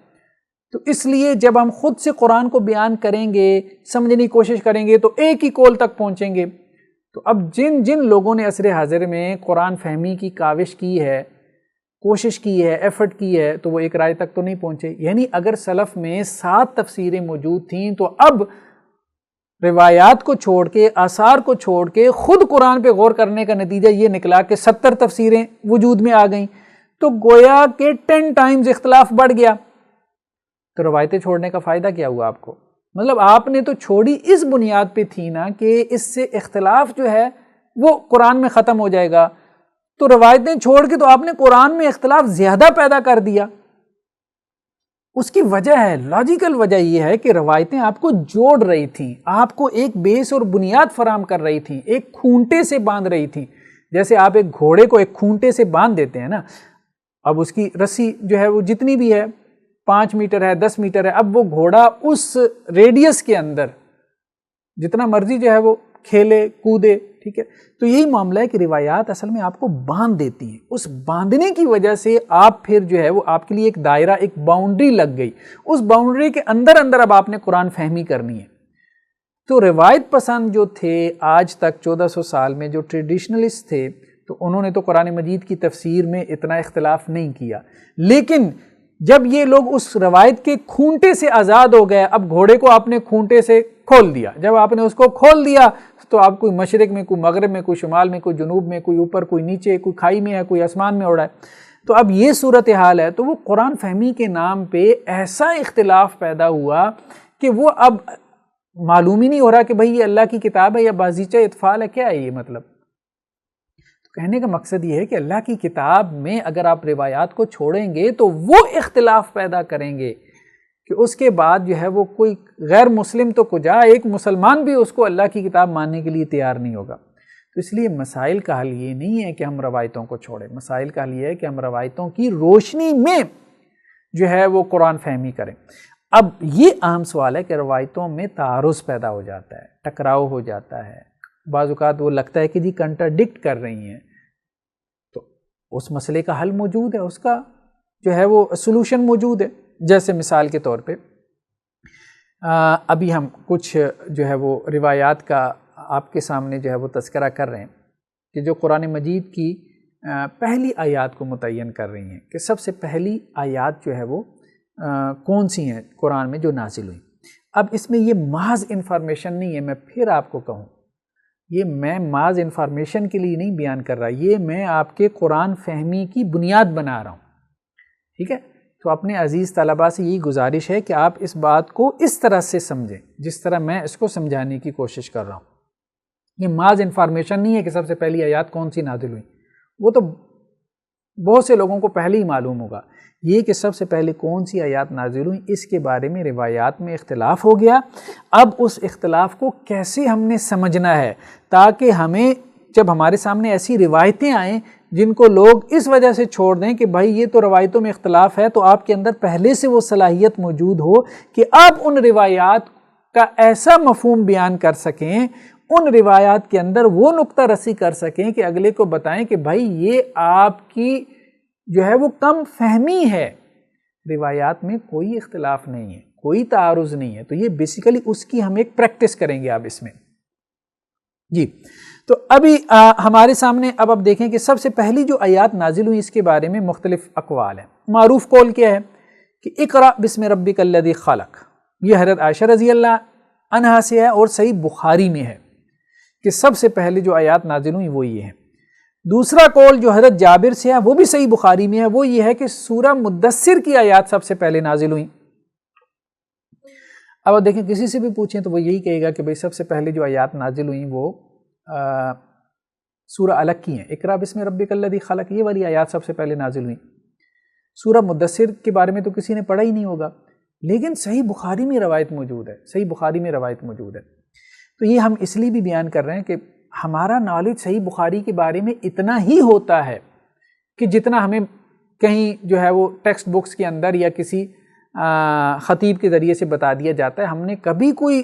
تو اس لیے جب ہم خود سے قرآن کو بیان کریں گے، سمجھنے کی کوشش کریں گے تو ایک ہی کول تک پہنچیں گے. تو اب جن لوگوں نے عصر حاضر میں قرآن فہمی کی کاوش کی ہے، کوشش کی ہے، ایفرٹ کی ہے، تو وہ ایک رائے تک تو نہیں پہنچے. یعنی اگر سلف میں 7 تفسیریں موجود تھیں تو اب روایات کو چھوڑ کے، آثار کو چھوڑ کے خود قرآن پہ غور کرنے کا نتیجہ یہ نکلا کہ 70 تفسیریں وجود میں آ گئیں. تو گویا کہ 10 ٹائمز اختلاف بڑھ گیا. تو روایتیں چھوڑنے کا فائدہ کیا ہوا آپ کو؟ مطلب آپ نے تو چھوڑی اس بنیاد پہ تھی نا کہ اس سے اختلاف جو ہے وہ قرآن میں ختم ہو جائے گا. تو روایتیں چھوڑ کے تو آپ نے قرآن میں اختلاف زیادہ پیدا کر دیا. اس کی وجہ ہے، لاجیکل وجہ یہ ہے کہ روایتیں آپ کو جوڑ رہی تھیں، آپ کو ایک بیس اور بنیاد فراہم کر رہی تھیں، ایک کھونٹے سے باندھ رہی تھیں. جیسے آپ ایک گھوڑے کو ایک کھونٹے سے باندھ دیتے ہیں نا، اب اس کی رسی جو ہے وہ جتنی بھی ہے 5 میٹر ہے، 10 میٹر ہے، اب وہ گھوڑا اس ریڈیس کے اندر جتنا مرضی جو ہے وہ کھیلے کودے، ٹھیک ہے. تو یہی معاملہ ہے کہ روایات اصل میں آپ کو باندھ دیتی ہیں. اس باندھنے کی وجہ سے آپ پھر جو ہے وہ آپ کے لیے ایک دائرہ، ایک باؤنڈری لگ گئی. اس باؤنڈری کے اندر اب آپ نے قرآن فہمی کرنی ہے. تو روایت پسند جو تھے آج تک 1400 سال میں، جو ٹریڈیشنلسٹ تھے، تو انہوں نے تو قرآن مجید کی تفسیر میں اتنا اختلاف نہیں کیا. لیکن جب یہ لوگ اس روایت کے کھونٹے سے آزاد ہو گئے، اب گھوڑے کو آپ نے کھونٹے سے کھول دیا. جب آپ نے اس کو کھول دیا تو آپ کوئی مشرق میں، کوئی مغرب میں، کوئی شمال میں، کوئی جنوب میں، کوئی اوپر، کوئی نیچے، کوئی کھائی میں ہے، کوئی آسمان میں اڑا ہے. تو اب یہ صورتحال ہے. تو وہ قرآن فہمی کے نام پہ ایسا اختلاف پیدا ہوا کہ وہ اب معلوم ہی نہیں ہو رہا کہ بھئی یہ اللہ کی کتاب ہے یا بازیچہ اطفال ہے، کیا ہے یہ مطلب. کہنے کا مقصد یہ ہے کہ اللہ کی کتاب میں اگر آپ روایات کو چھوڑیں گے تو وہ اختلاف پیدا کریں گے کہ اس کے بعد جو ہے وہ کوئی غیر مسلم تو کجا، ایک مسلمان بھی اس کو اللہ کی کتاب ماننے کے لیے تیار نہیں ہوگا. تو اس لیے مسائل کا حل یہ نہیں ہے کہ ہم روایتوں کو چھوڑیں، مسائل کا حل یہ ہے کہ ہم روایتوں کی روشنی میں جو ہے وہ قرآن فہمی کریں. اب یہ اہم سوال ہے کہ روایتوں میں تعارض پیدا ہو جاتا ہے، ٹکراؤ ہو جاتا ہے، بعض اوقات وہ لگتا ہے کہ جی کنٹرڈکٹ کر رہی ہیں. تو اس مسئلے کا حل موجود ہے، اس کا جو ہے وہ سلوشن موجود ہے. جیسے مثال کے طور پہ ابھی ہم کچھ جو ہے وہ روایات کا آپ کے سامنے جو ہے وہ تذکرہ کر رہے ہیں کہ جو قرآن مجید کی پہلی آیات کو متعین کر رہی ہیں کہ سب سے پہلی آیات جو ہے وہ کون سی ہیں قرآن میں جو نازل ہوئی. اب اس میں یہ محض انفارمیشن نہیں ہے، میں پھر آپ کو کہوں، یہ میں محض انفارمیشن کے لیے نہیں بیان کر رہا، یہ میں آپ کے قرآن فہمی کی بنیاد بنا رہا ہوں. ٹھیک ہے. تو اپنے عزیز طلباء سے یہی گزارش ہے کہ آپ اس بات کو اس طرح سے سمجھیں جس طرح میں اس کو سمجھانے کی کوشش کر رہا ہوں. یہ محض انفارمیشن نہیں ہے کہ سب سے پہلی آیات کون سی نازل ہوئی، وہ تو بہت سے لوگوں کو پہلے ہی معلوم ہوگا. یہ کہ سب سے پہلے کون سی آیات نازل ہوئی اس کے بارے میں روایات میں اختلاف ہو گیا. اب اس اختلاف کو کیسے ہم نے سمجھنا ہے تاکہ ہمیں جب ہمارے سامنے ایسی روایتیں آئیں جن کو لوگ اس وجہ سے چھوڑ دیں کہ بھائی یہ تو روایتوں میں اختلاف ہے، تو آپ کے اندر پہلے سے وہ صلاحیت موجود ہو کہ آپ ان روایات کا ایسا مفہوم بیان کر سکیں، ان روایات کے اندر وہ نقطہ رسی کر سکیں کہ اگلے کو بتائیں کہ بھائی یہ آپ کی جو ہے وہ کم فہمی ہے، روایات میں کوئی اختلاف نہیں ہے، کوئی تعارض نہیں ہے۔ تو یہ بیسیکلی اس کی ہم ایک پریکٹس کریں گے اب اس میں جی۔ تو ابھی ہمارے سامنے اب دیکھیں کہ سب سے پہلی جو آیات نازل ہوئی اس کے بارے میں مختلف اقوال ہیں۔ معروف قول کیا ہے کہ اقرأ بسم ربک الذی خلق، یہ حضرت عائشہ رضی اللہ عنہا سے ہے اور صحیح بخاری میں ہے کہ سب سے پہلے جو آیات نازل ہوئی وہ یہ ہے۔ دوسرا قول جو حضرت جابر سے ہے وہ بھی صحیح بخاری میں ہے، وہ یہ ہے کہ سورہ مدثر کی آیات سب سے پہلے نازل ہوئی۔ اب دیکھیں کسی سے بھی پوچھیں تو وہ یہی کہے گا کہ بھئی سب سے پہلے جو آیات نازل ہوئیں وہ سورہ علق کی ہیں، اقرأ بسم ربک الذی خلق، یہ والی آیات سب سے پہلے نازل ہوئیں۔ سورہ مدثر کے بارے میں تو کسی نے پڑھا ہی نہیں ہوگا، لیکن صحیح بخاری میں روایت موجود ہے، صحیح بخاری میں روایت موجود ہے۔ تو یہ ہم اس لیے بھی بیان کر رہے ہیں کہ ہمارا نالج صحیح بخاری کے بارے میں اتنا ہی ہوتا ہے کہ جتنا ہمیں کہیں جو ہے وہ ٹیکسٹ بکس کے اندر یا کسی خطیب کے ذریعے سے بتا دیا جاتا ہے۔ ہم نے کبھی کوئی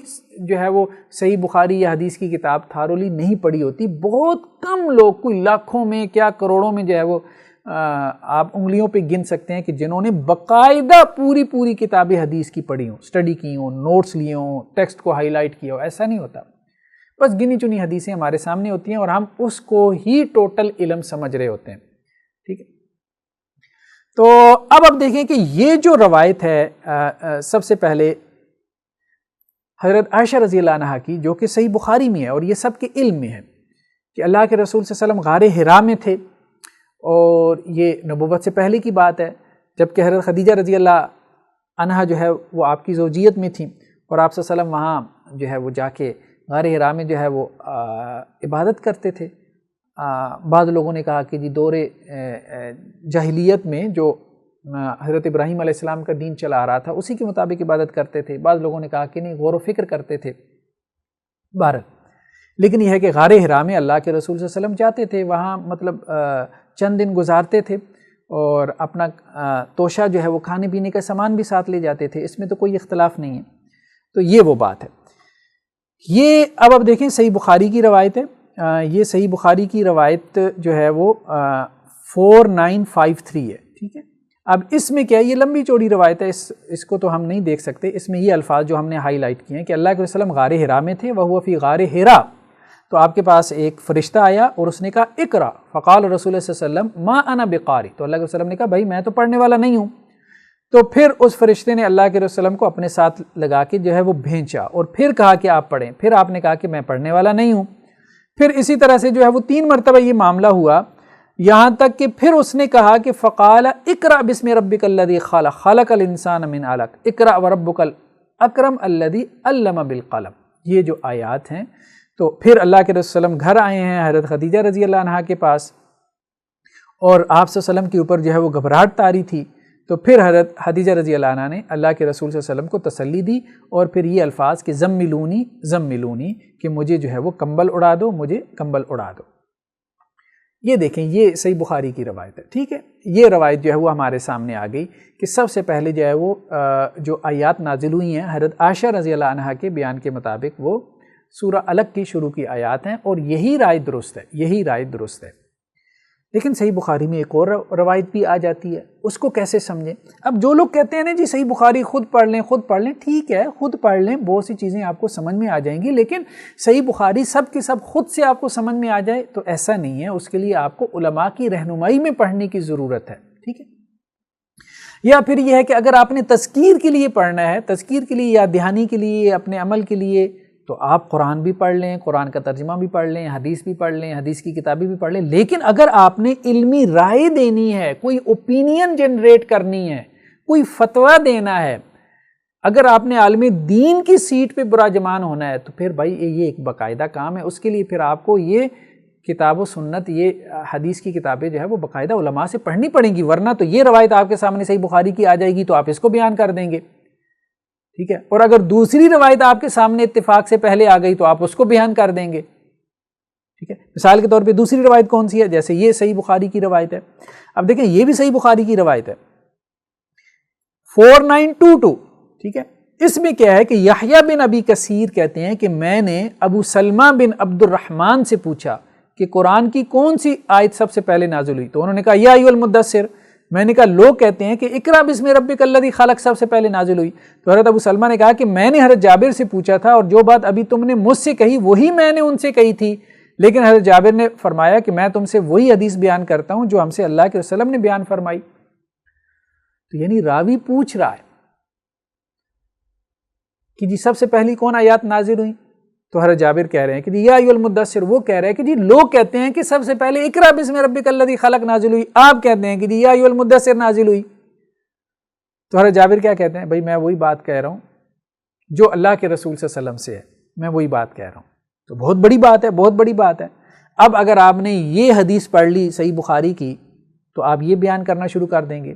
جو ہے وہ صحیح بخاری یا حدیث کی کتاب تھارولی نہیں پڑھی ہوتی۔ بہت کم لوگ، کوئی لاکھوں میں کیا کروڑوں میں جو ہے وہ آپ انگلیوں پہ گن سکتے ہیں کہ جنہوں نے باقاعدہ پوری کتاب حدیث کی پڑھی ہوں، اسٹڈی کی ہوں، نوٹس لیے ہوں، ٹیکسٹ کو ہائی لائٹ کیا ہو۔ ایسا نہیں ہوتا، بس گنی چنی حدیثیں ہمارے سامنے ہوتی ہیں اور ہم اس کو ہی ٹوٹل علم سمجھ رہے ہوتے ہیں، ٹھیک ہے۔ تو اب دیکھیں کہ یہ جو روایت ہے سب سے پہلے حضرت عائشہ رضی اللہ عنہا کی، جو کہ صحیح بخاری میں ہے اور یہ سب کے علم میں ہے کہ اللہ کے رسول صلی اللہ علیہ وسلم غار حرا میں تھے، اور یہ نبوت سے پہلے کی بات ہے، جبکہ حضرت خدیجہ رضی اللہ عنہا جو ہے وہ آپ کی زوجیت میں تھیں، اور آپ صلی اللہ علیہ وسلم وہاں جو ہے وہ جا کے غار حرا میں جو ہے وہ عبادت کرتے تھے۔ بعض لوگوں نے کہا کہ جی دور جاہلیت میں جو حضرت ابراہیم علیہ السلام کا دین چلا آ رہا تھا اسی کے مطابق عبادت کرتے تھے۔ بعض لوگوں نے کہا کہ نہیں، غور و فکر کرتے تھے۔ بہرحال لیکن یہ ہے کہ غار حرا میں اللہ کے رسول صلی اللہ علیہ وسلم جاتے تھے، وہاں مطلب چند دن گزارتے تھے، اور اپنا توشہ جو ہے وہ کھانے پینے کا سامان بھی ساتھ لے جاتے تھے، اس میں تو کوئی اختلاف نہیں ہے۔ تو یہ وہ بات ہے۔ یہ اب دیکھیں صحیح بخاری کی روایت ہے، یہ صحیح بخاری کی روایت جو ہے وہ 4953 ہے، ٹھیک ہے۔ اب اس میں کیا ہے، یہ لمبی چوڑی روایت ہے، اس کو تو ہم نہیں دیکھ سکتے۔ اس میں یہ الفاظ جو ہم نے ہائی لائٹ کیے ہیں کہ اللہ کے وسلم غار حرا میں تھے، وَهُوَ فِي غار حرا، تو آپ کے پاس ایک فرشتہ آیا اور اس نے کہا اقرا، فقال رسول اللہ صلی اللہ علیہ وسلم ما انا بقاری، تو اللہ کے وسلم نے کہا بھائی میں تو پڑھنے والا نہیں ہوں۔ تو پھر اس فرشتے نے اللہ کے وسلم کو اپنے ساتھ لگا کے جو ہے وہ بھیجا اور پھر کہا کہ آپ پڑھیں، پھر آپ نے کہا کہ میں پڑھنے والا نہیں ہوں۔ پھر اسی طرح سے جو ہے وہ 3 مرتبہ یہ معاملہ ہوا، یہاں تک کہ پھر اس نے کہا کہ فقال اقرأ بسم ربک الذی خلق، خلق الانسان من علق، اقرأ وربک الاکرم الذی علم بالقلم۔ یہ جو آیات ہیں، تو پھر اللہ کے رسول وسلم گھر آئے ہیں حضرت خدیجہ رضی اللہ عنہا کے پاس، اور آپ صلی اللہ علیہ وسلم کے اوپر جو ہے وہ گھبراہٹ طاری تھی، تو پھر حضرت خدیجہ رضی اللہ عنہا نے اللہ کے رسول صلی اللہ علیہ وسلم کو تسلی دی، اور پھر یہ الفاظ کہ زملونی زملونی، کہ مجھے جو ہے وہ کمبل اڑا دو، مجھے کمبل اڑا دو۔ یہ دیکھیں یہ صحیح بخاری کی روایت ہے، ٹھیک ہے۔ یہ روایت جو ہے وہ ہمارے سامنے آ گئی کہ سب سے پہلے جو ہے وہ جو آیات نازل ہوئی ہیں حضرت عائشہ رضی اللہ عنہا کے بیان کے مطابق وہ سورہ علق کی شروع کی آیات ہیں، اور یہی رائے درست ہے، یہی رائے درست ہے۔ لیکن صحیح بخاری میں ایک اور روایت بھی آ جاتی ہے، اس کو کیسے سمجھیں؟ اب جو لوگ کہتے ہیں نا جی صحیح بخاری خود پڑھ لیں، ٹھیک ہے خود پڑھ لیں، بہت سی چیزیں آپ کو سمجھ میں آ جائیں گی، لیکن صحیح بخاری سب کے سب خود سے آپ کو سمجھ میں آ جائے تو ایسا نہیں ہے، اس کے لیے آپ کو علماء کی رہنمائی میں پڑھنے کی ضرورت ہے، ٹھیک ہے۔ یا پھر یہ ہے کہ اگر آپ نے تذکیر کے لیے پڑھنا ہے، تذکیر کے لیے یا دہانی کے لیے، اپنے عمل کے لیے، تو آپ قرآن بھی پڑھ لیں، قرآن کا ترجمہ بھی پڑھ لیں، حدیث بھی پڑھ لیں، حدیث کی کتابیں بھی پڑھ لیں۔ لیکن اگر آپ نے علمی رائے دینی ہے، کوئی اوپینین جنریٹ کرنی ہے، کوئی فتویٰ دینا ہے، اگر آپ نے عالم دین کی سیٹ پہ براجمان ہونا ہے، تو پھر بھائی یہ ایک باقاعدہ کام ہے، اس کے لیے پھر آپ کو یہ کتاب و سنت، یہ حدیث کی کتابیں جو ہے وہ باقاعدہ علماء سے پڑھنی پڑیں گی، ورنہ تو یہ روایت آپ کے سامنے صحیح بخاری کی آ جائے گی تو آپ اس کو بیان کر دیں گے، ٹھیک ہے۔ اور اگر دوسری روایت آپ کے سامنے اتفاق سے پہلے آ گئی تو آپ اس کو بیان کر دیں گے، ٹھیک ہے۔ مثال کے طور پہ دوسری روایت کون سی ہے؟ جیسے یہ صحیح بخاری کی روایت ہے، اب دیکھیں یہ بھی صحیح بخاری کی روایت ہے 4922، ٹھیک ہے۔ اس میں کیا ہے کہ یحییٰ بن ابی کثیر کہتے ہیں کہ میں نے ابو سلمہ بن عبد الرحمن سے پوچھا کہ قرآن کی کون سی آیت سب سے پہلے نازل ہوئی، تو انہوں نے کہا یا ایھا المدثر۔ میں نے کہا لوگ کہتے ہیں کہ اقرأ بسم ربک الذی خلق سب سے پہلے نازل ہوئی، تو حضرت ابو سلمہ نے کہا کہ میں نے حضرت جابر سے پوچھا تھا، اور جو بات ابھی تم نے مجھ سے کہی وہی میں نے ان سے کہی تھی، لیکن حضرت جابر نے فرمایا کہ میں تم سے وہی حدیث بیان کرتا ہوں جو ہم سے اللہ کے وسلم نے بیان فرمائی۔ تو یعنی راوی پوچھ رہا ہے کہ جی سب سے پہلی کون آیات نازل ہوئی، تو حضرت جابر کہہ رہے ہیں کہ جی یا ایھا المدثر، وہ کہہ رہے ہیں کہ جی لوگ کہتے ہیں کہ سب سے پہلے اقرأ بسم ربک الذی خلق نازل ہوئی، آپ کہتے ہیں کہ جی یا ایھا المدثر نازل ہوئی۔ تو حضرت جابر کیا کہتے ہیں، بھائی میں وہی بات کہہ رہا ہوں جو اللہ کے رسول صلی اللہ علیہ وسلم سے ہے، میں وہی بات کہہ رہا ہوں۔ تو بہت بڑی بات ہے، بہت بڑی بات ہے۔ اب اگر آپ نے یہ حدیث پڑھ لی صحیح بخاری کی تو آپ یہ بیان کرنا شروع کر دیں گے،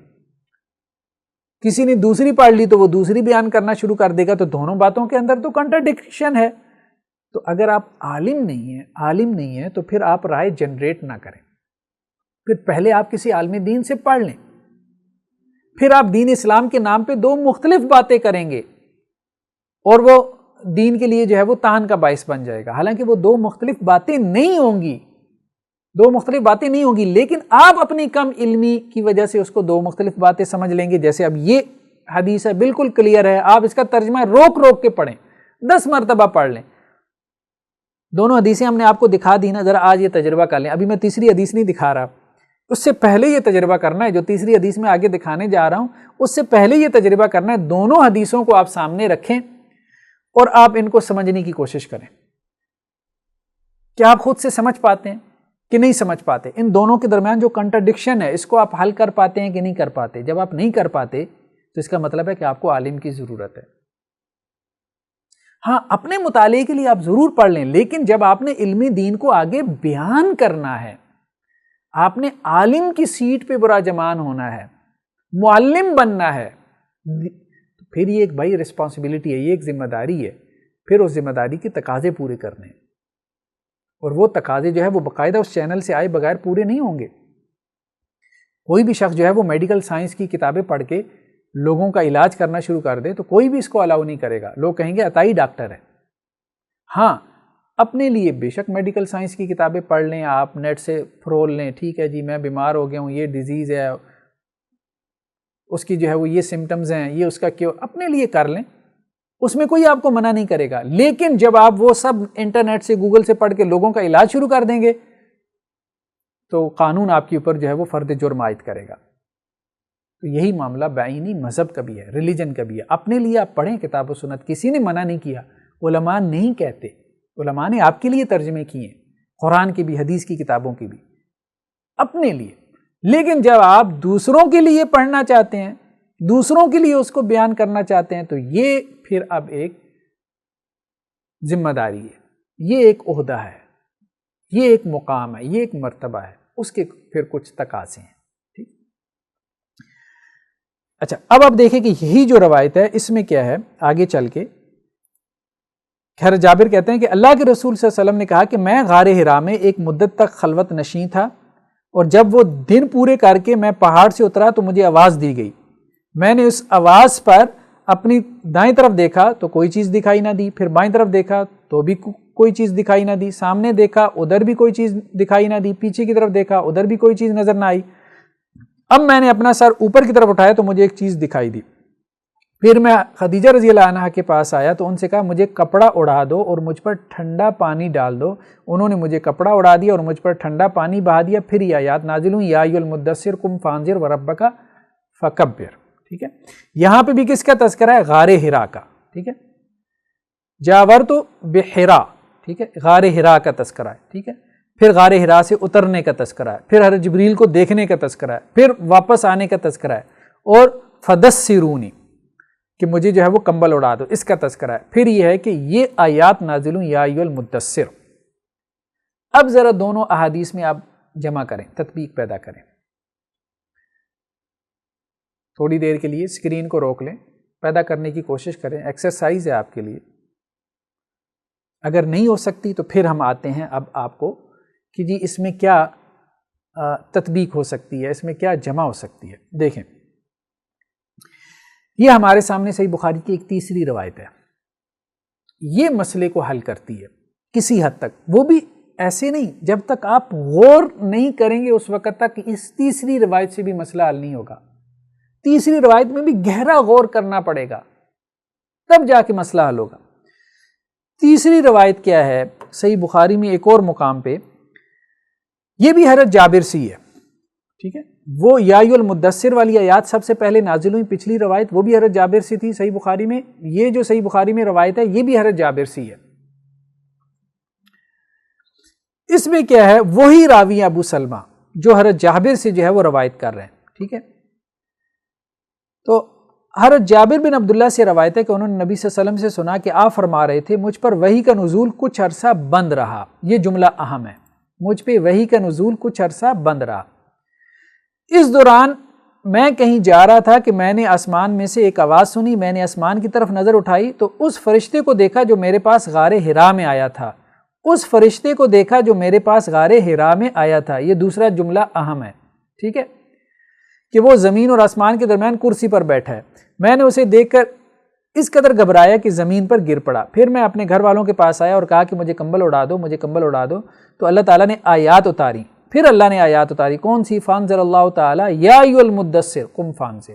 کسی نے دوسری پڑھ لی تو وہ دوسری بیان کرنا شروع کر دے گا، تو دونوں باتوں کے اندر تو کنٹرڈکشن ہے۔ تو اگر آپ عالم نہیں ہیں تو پھر آپ رائے جنریٹ نہ کریں، پھر پہلے آپ کسی عالم دین سے پڑھ لیں، پھر آپ دین اسلام کے نام پہ دو مختلف باتیں کریں گے اور وہ دین کے لیے جو ہے وہ تان کا باعث بن جائے گا، حالانکہ وہ دو مختلف باتیں نہیں ہوں گی، لیکن آپ اپنی کم علمی کی وجہ سے اس کو دو مختلف باتیں سمجھ لیں گے۔ جیسے اب یہ حدیث ہے، بالکل کلیئر ہے، آپ اس کا ترجمہ روک کے پڑھیں، 10 مرتبہ پڑھ لیں۔ دونوں حدیثیں ہم نے آپ کو دکھا دی نا، ذرا آج یہ تجربہ کر لیں۔ ابھی میں تیسری حدیث نہیں دکھا رہا، اس سے پہلے یہ تجربہ کرنا ہے، جو تیسری حدیث میں آگے دکھانے جا رہا ہوں اس سے پہلے یہ تجربہ کرنا ہے۔ دونوں حدیثوں کو آپ سامنے رکھیں اور آپ ان کو سمجھنے کی کوشش کریں۔ کیا آپ خود سے سمجھ پاتے ہیں کہ نہیں سمجھ پاتے؟ ان دونوں کے درمیان جو کنٹرڈکشن ہے اس کو آپ حل کر پاتے ہیں کہ نہیں کر پاتے؟ جب آپ نہیں کر پاتے تو اس کا مطلب ہے کہ آپ کو عالم کی ضرورت ہے۔ ہاں، اپنے مطالعے کے لیے آپ ضرور پڑھ لیں، لیکن جب آپ نے علمی دین کو آگے بیان کرنا ہے، آپ نے عالم کی سیٹ پہ براجمان ہونا ہے، معلم بننا ہے، تو پھر یہ ایک بھائی رسپانسبلٹی ہے، یہ ایک ذمہ داری ہے، پھر اس ذمہ داری کے تقاضے پورے کرنے ہیں، اور وہ تقاضے جو ہے وہ باقاعدہ اس چینل سے آئے بغیر پورے نہیں ہوں گے۔ کوئی بھی شخص جو ہے وہ میڈیکل سائنس کی کتابیں پڑھ کے لوگوں کا علاج کرنا شروع کر دے تو کوئی بھی اس کو الاؤ نہیں کرے گا، لوگ کہیں گے عطائی ڈاکٹر ہے۔ ہاں، اپنے لیے بے شک میڈیکل سائنس کی کتابیں پڑھ لیں، آپ نیٹ سے فرول لیں، ٹھیک ہے جی میں بیمار ہو گیا ہوں، یہ ڈیزیز ہے، اس کی جو ہے وہ یہ سمٹمز ہیں، یہ اس کا کیور، اپنے لیے کر لیں، اس میں کوئی آپ کو منع نہیں کرے گا۔ لیکن جب آپ وہ سب انٹرنیٹ سے گوگل سے پڑھ کے لوگوں کا علاج شروع کر دیں گے تو قانون آپ کے اوپر جو ہے وہ فرد جرم عائد کرے گا۔ تو یہی معاملہ بعینی مذہب کا بھی ہے، ریلیجن کا بھی ہے۔ اپنے لیے آپ پڑھیں کتاب و سنت، کسی نے منع نہیں کیا، علماء نہیں کہتے، علماء نے آپ کے لیے ترجمے کیے، قرآن کی بھی حدیث کی کتابوں کی بھی، اپنے لیے۔ لیکن جب آپ دوسروں کے لیے پڑھنا چاہتے ہیں، دوسروں کے لیے اس کو بیان کرنا چاہتے ہیں، تو یہ پھر اب ایک ذمہ داری ہے، یہ ایک عہدہ ہے، یہ ایک مقام ہے، یہ ایک مرتبہ ہے، اس کے پھر کچھ تقاضے ہیں۔ ٹھیک، اچھا، اب آپ دیکھیں کہ یہی جو روایت ہے اس میں کیا ہے آگے چل کے۔ خیر جابر کہتے ہیں کہ اللہ کے رسول صلی اللہ علیہ وسلم نے کہا کہ میں غار حرا میں ایک مدت تک خلوت نشیں تھا، اور جب وہ دن پورے کر کے میں پہاڑ سے اترا تو مجھے آواز دی گئی، میں نے اس آواز پر اپنی دائیں طرف دیکھا تو کوئی چیز دکھائی نہ دی، پھر بائیں طرف دیکھا تو بھی کوئی چیز دکھائی نہ دی، سامنے دیکھا ادھر بھی کوئی چیز دکھائی نہ دی، پیچھے کی طرف دیکھا ادھر بھی کوئی چیز نظر نہ آئی۔ اب میں نے اپنا سر اوپر کی طرف اٹھایا تو مجھے ایک چیز دکھائی دی، پھر میں خدیجہ رضی اللہ عنہا کے پاس آیا تو ان سے کہا مجھے کپڑا اڑا دو اور مجھ پر ٹھنڈا پانی ڈال دو۔ انہوں نے مجھے کپڑا اڑا دیا اور مجھ پر ٹھنڈا پانی بہا دیا، پھر یہ آیات نازل ہوئی، یا ایھا المدثر قم فانذر وربک فکبر۔ ٹھیک ہے، یہاں پہ بھی کس کا تذکرہ ہے؟ غار حرا کا۔ ٹھیک ہے، جاورت بحرا، ٹھیک ہے، غار حرا کا تذکرہ ہے۔ ٹھیک ہے، پھر غار حرا سے اترنے کا تذکرہ ہے، پھر حضرت جبریل کو دیکھنے کا تذکرہ ہے، پھر واپس آنے کا تذکرہ ہے، اور فدثرونی کہ مجھے جو ہے وہ کمبل اڑا دو، اس کا تذکرہ ہے، پھر یہ ہے کہ یہ آیات نازل ہوں یا ایھا المدثر۔ اب ذرا دونوں احادیث میں آپ جمع کریں، تطبیق پیدا کریں۔ تھوڑی دیر کے لیے اسکرین کو روک لیں، پیدا کرنے کی کوشش کریں، ایکسرسائز ہے آپ کے لیے۔ اگر نہیں ہو سکتی تو پھر ہم آتے ہیں اب آپ کو کہ جی اس میں کیا تطبیق ہو سکتی ہے، اس میں کیا جمع ہو سکتی ہے۔ دیکھیں، یہ ہمارے سامنے صحیح بخاری کی ایک تیسری روایت ہے، یہ مسئلے کو حل کرتی ہے کسی حد تک، وہ بھی ایسے نہیں، جب تک آپ غور نہیں کریں گے اس وقت تک اس تیسری روایت سے بھی مسئلہ حل نہیں ہوگا، تیسری روایت میں بھی گہرا غور کرنا پڑے گا تب جا کے مسئلہ حل ہوگا۔ تیسری روایت کیا ہے صحیح بخاری میں ایک اور مقام پہ، یہ بھی حضرت جابر سے ہے، ٹھیک ہے، وہ یا ایھا المدثر والی آیات سب سے پہلے نازل ہوئی، پچھلی روایت وہ بھی حضرت جابر سے تھی صحیح بخاری میں، یہ جو صحیح بخاری میں روایت ہے یہ بھی حضرت جابر سے ہے۔ اس میں کیا ہے، وہی راوی ابو سلمہ جو حضرت جابر سے جو ہے وہ روایت کر رہے ہیں، ٹھیک ہے۔ تو حضرت جابر بن عبداللہ سے روایت ہے کہ انہوں نے نبی صلی اللہ علیہ وسلم سے سنا کہ آپ فرما رہے تھے مجھ پر وحی کا نزول کچھ عرصہ بند رہا، یہ جملہ اہم ہے، مجھ پہ وحی کا نزول کچھ عرصہ بند رہا، اس دوران میں کہیں جا رہا تھا کہ میں نے آسمان میں سے ایک آواز سنی، میں نے آسمان کی طرف نظر اٹھائی تو اس فرشتے کو دیکھا جو میرے پاس غار حرا میں آیا تھا، اس فرشتے کو دیکھا جو میرے پاس غار حرا میں آیا تھا، یہ دوسرا جملہ اہم ہے، ٹھیک ہے، کہ وہ زمین اور آسمان کے درمیان کرسی پر بیٹھا ہے، میں نے اسے دیکھ کر اس قدر گھبرایا کہ زمین پر گر پڑا، پھر میں اپنے گھر والوں کے پاس آیا اور کہا کہ مجھے کمبل اڑا دو، مجھے کمبل اڑا دو، تو اللہ تعالیٰ نے آیات اتاری، پھر اللہ نے آیات اتاری، کون سی؟ فانزل اللہ تعالیٰ یا ایھا المدثر قم فانذر۔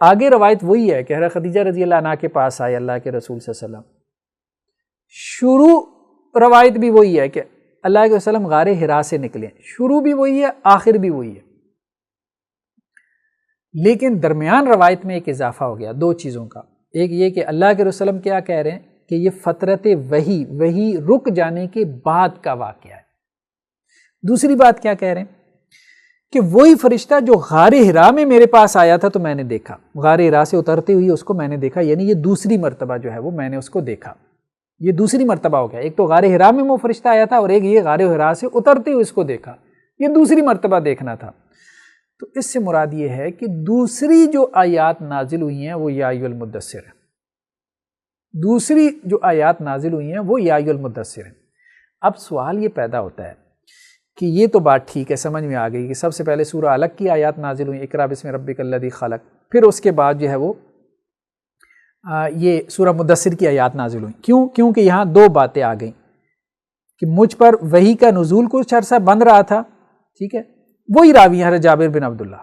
آگے روایت وہی ہے کہ حضرت خدیجہ رضی اللہ عنہا کے پاس آئے اللہ کے رسول صلی اللہ علیہ وسلم، شروع روایت بھی وہی ہے کہ اللہ کے وسلم غار حرا سے نکلے، شروع بھی وہی ہے آخر بھی وہی ہے، لیکن درمیان روایت میں ایک اضافہ ہو گیا دو چیزوں کا، ایک یہ کہ اللہ کے رسول وسلم کیا کہہ رہے ہیں کہ یہ فترت وحی رک جانے کے بعد کا واقعہ ہے، دوسری بات کیا کہہ رہے ہیں کہ وہی فرشتہ جو غار حرا میں میرے پاس آیا تھا تو میں نے دیکھا، غار حرا سے اترتے ہوئی اس کو میں نے دیکھا، یعنی یہ دوسری مرتبہ جو ہے وہ میں نے اس کو دیکھا، یہ دوسری مرتبہ ہو گیا، ایک تو غار حرا میں وہ فرشتہ آیا تھا اور ایک یہ غار حرا سے اترتے ہوئے اس کو دیکھا، یہ دوسری مرتبہ دیکھنا تھا۔ تو اس سے مراد یہ ہے کہ دوسری جو آیات نازل ہوئی ہیں وہ یا ایھا المدثر ہے، دوسری جو آیات نازل ہوئی ہیں وہ یا ایھا المدثر ہے۔ اب سوال یہ پیدا ہوتا ہے کہ یہ تو بات ٹھیک ہے، سمجھ میں آ گئی کہ سب سے پہلے سورہ علق کی آیات نازل ہوئی، اقرا بسم ربک الذی خلق، پھر اس کے بعد جو ہے وہ یہ سورہ مدثر کی آیات نازل ہوئی، کیونکہ یہاں دو باتیں آ گئیں کہ مجھ پر وحی کا نزول کچھ عرصہ بند رہا تھا، ٹھیک ہے، وہی راوی حضرت جابر بن عبداللہ،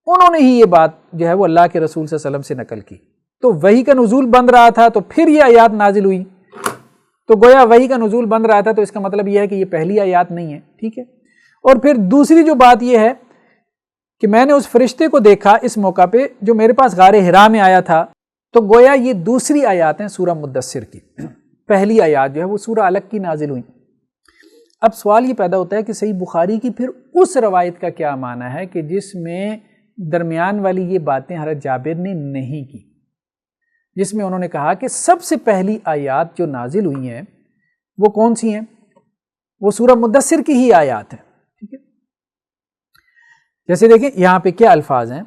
انہوں نے ہی یہ بات جو ہے وہ اللہ کے رسول صلی اللہ علیہ وسلم سے نقل کی، تو وحی کا نزول بند رہا تھا تو پھر یہ آیات نازل ہوئی، تو گویا وحی کا نزول بند رہا تھا تو اس کا مطلب یہ ہے کہ یہ پہلی آیات نہیں ہے، ٹھیک ہے۔ اور پھر دوسری جو بات یہ ہے کہ میں نے اس فرشتے کو دیکھا اس موقع پہ جو میرے پاس غار حرا میں آیا تھا، تو گویا یہ دوسری آیات ہیں سورہ مدثر کی، پہلی آیات جو ہے وہ سورہ علق کی نازل ہوئی۔ اب سوال یہ پیدا ہوتا ہے کہ صحیح بخاری کی پھر اس روایت کا کیا معنی ہے کہ جس میں درمیان والی یہ باتیں حضرت جابر نے نہیں کی، جس میں انہوں نے کہا کہ سب سے پہلی آیات جو نازل ہوئی ہیں وہ کون سی ہیں؟ وہ سورہ مدثر کی ہی آیات ہیں، ٹھیک ہے۔ جیسے دیکھیں یہاں پہ کیا الفاظ ہیں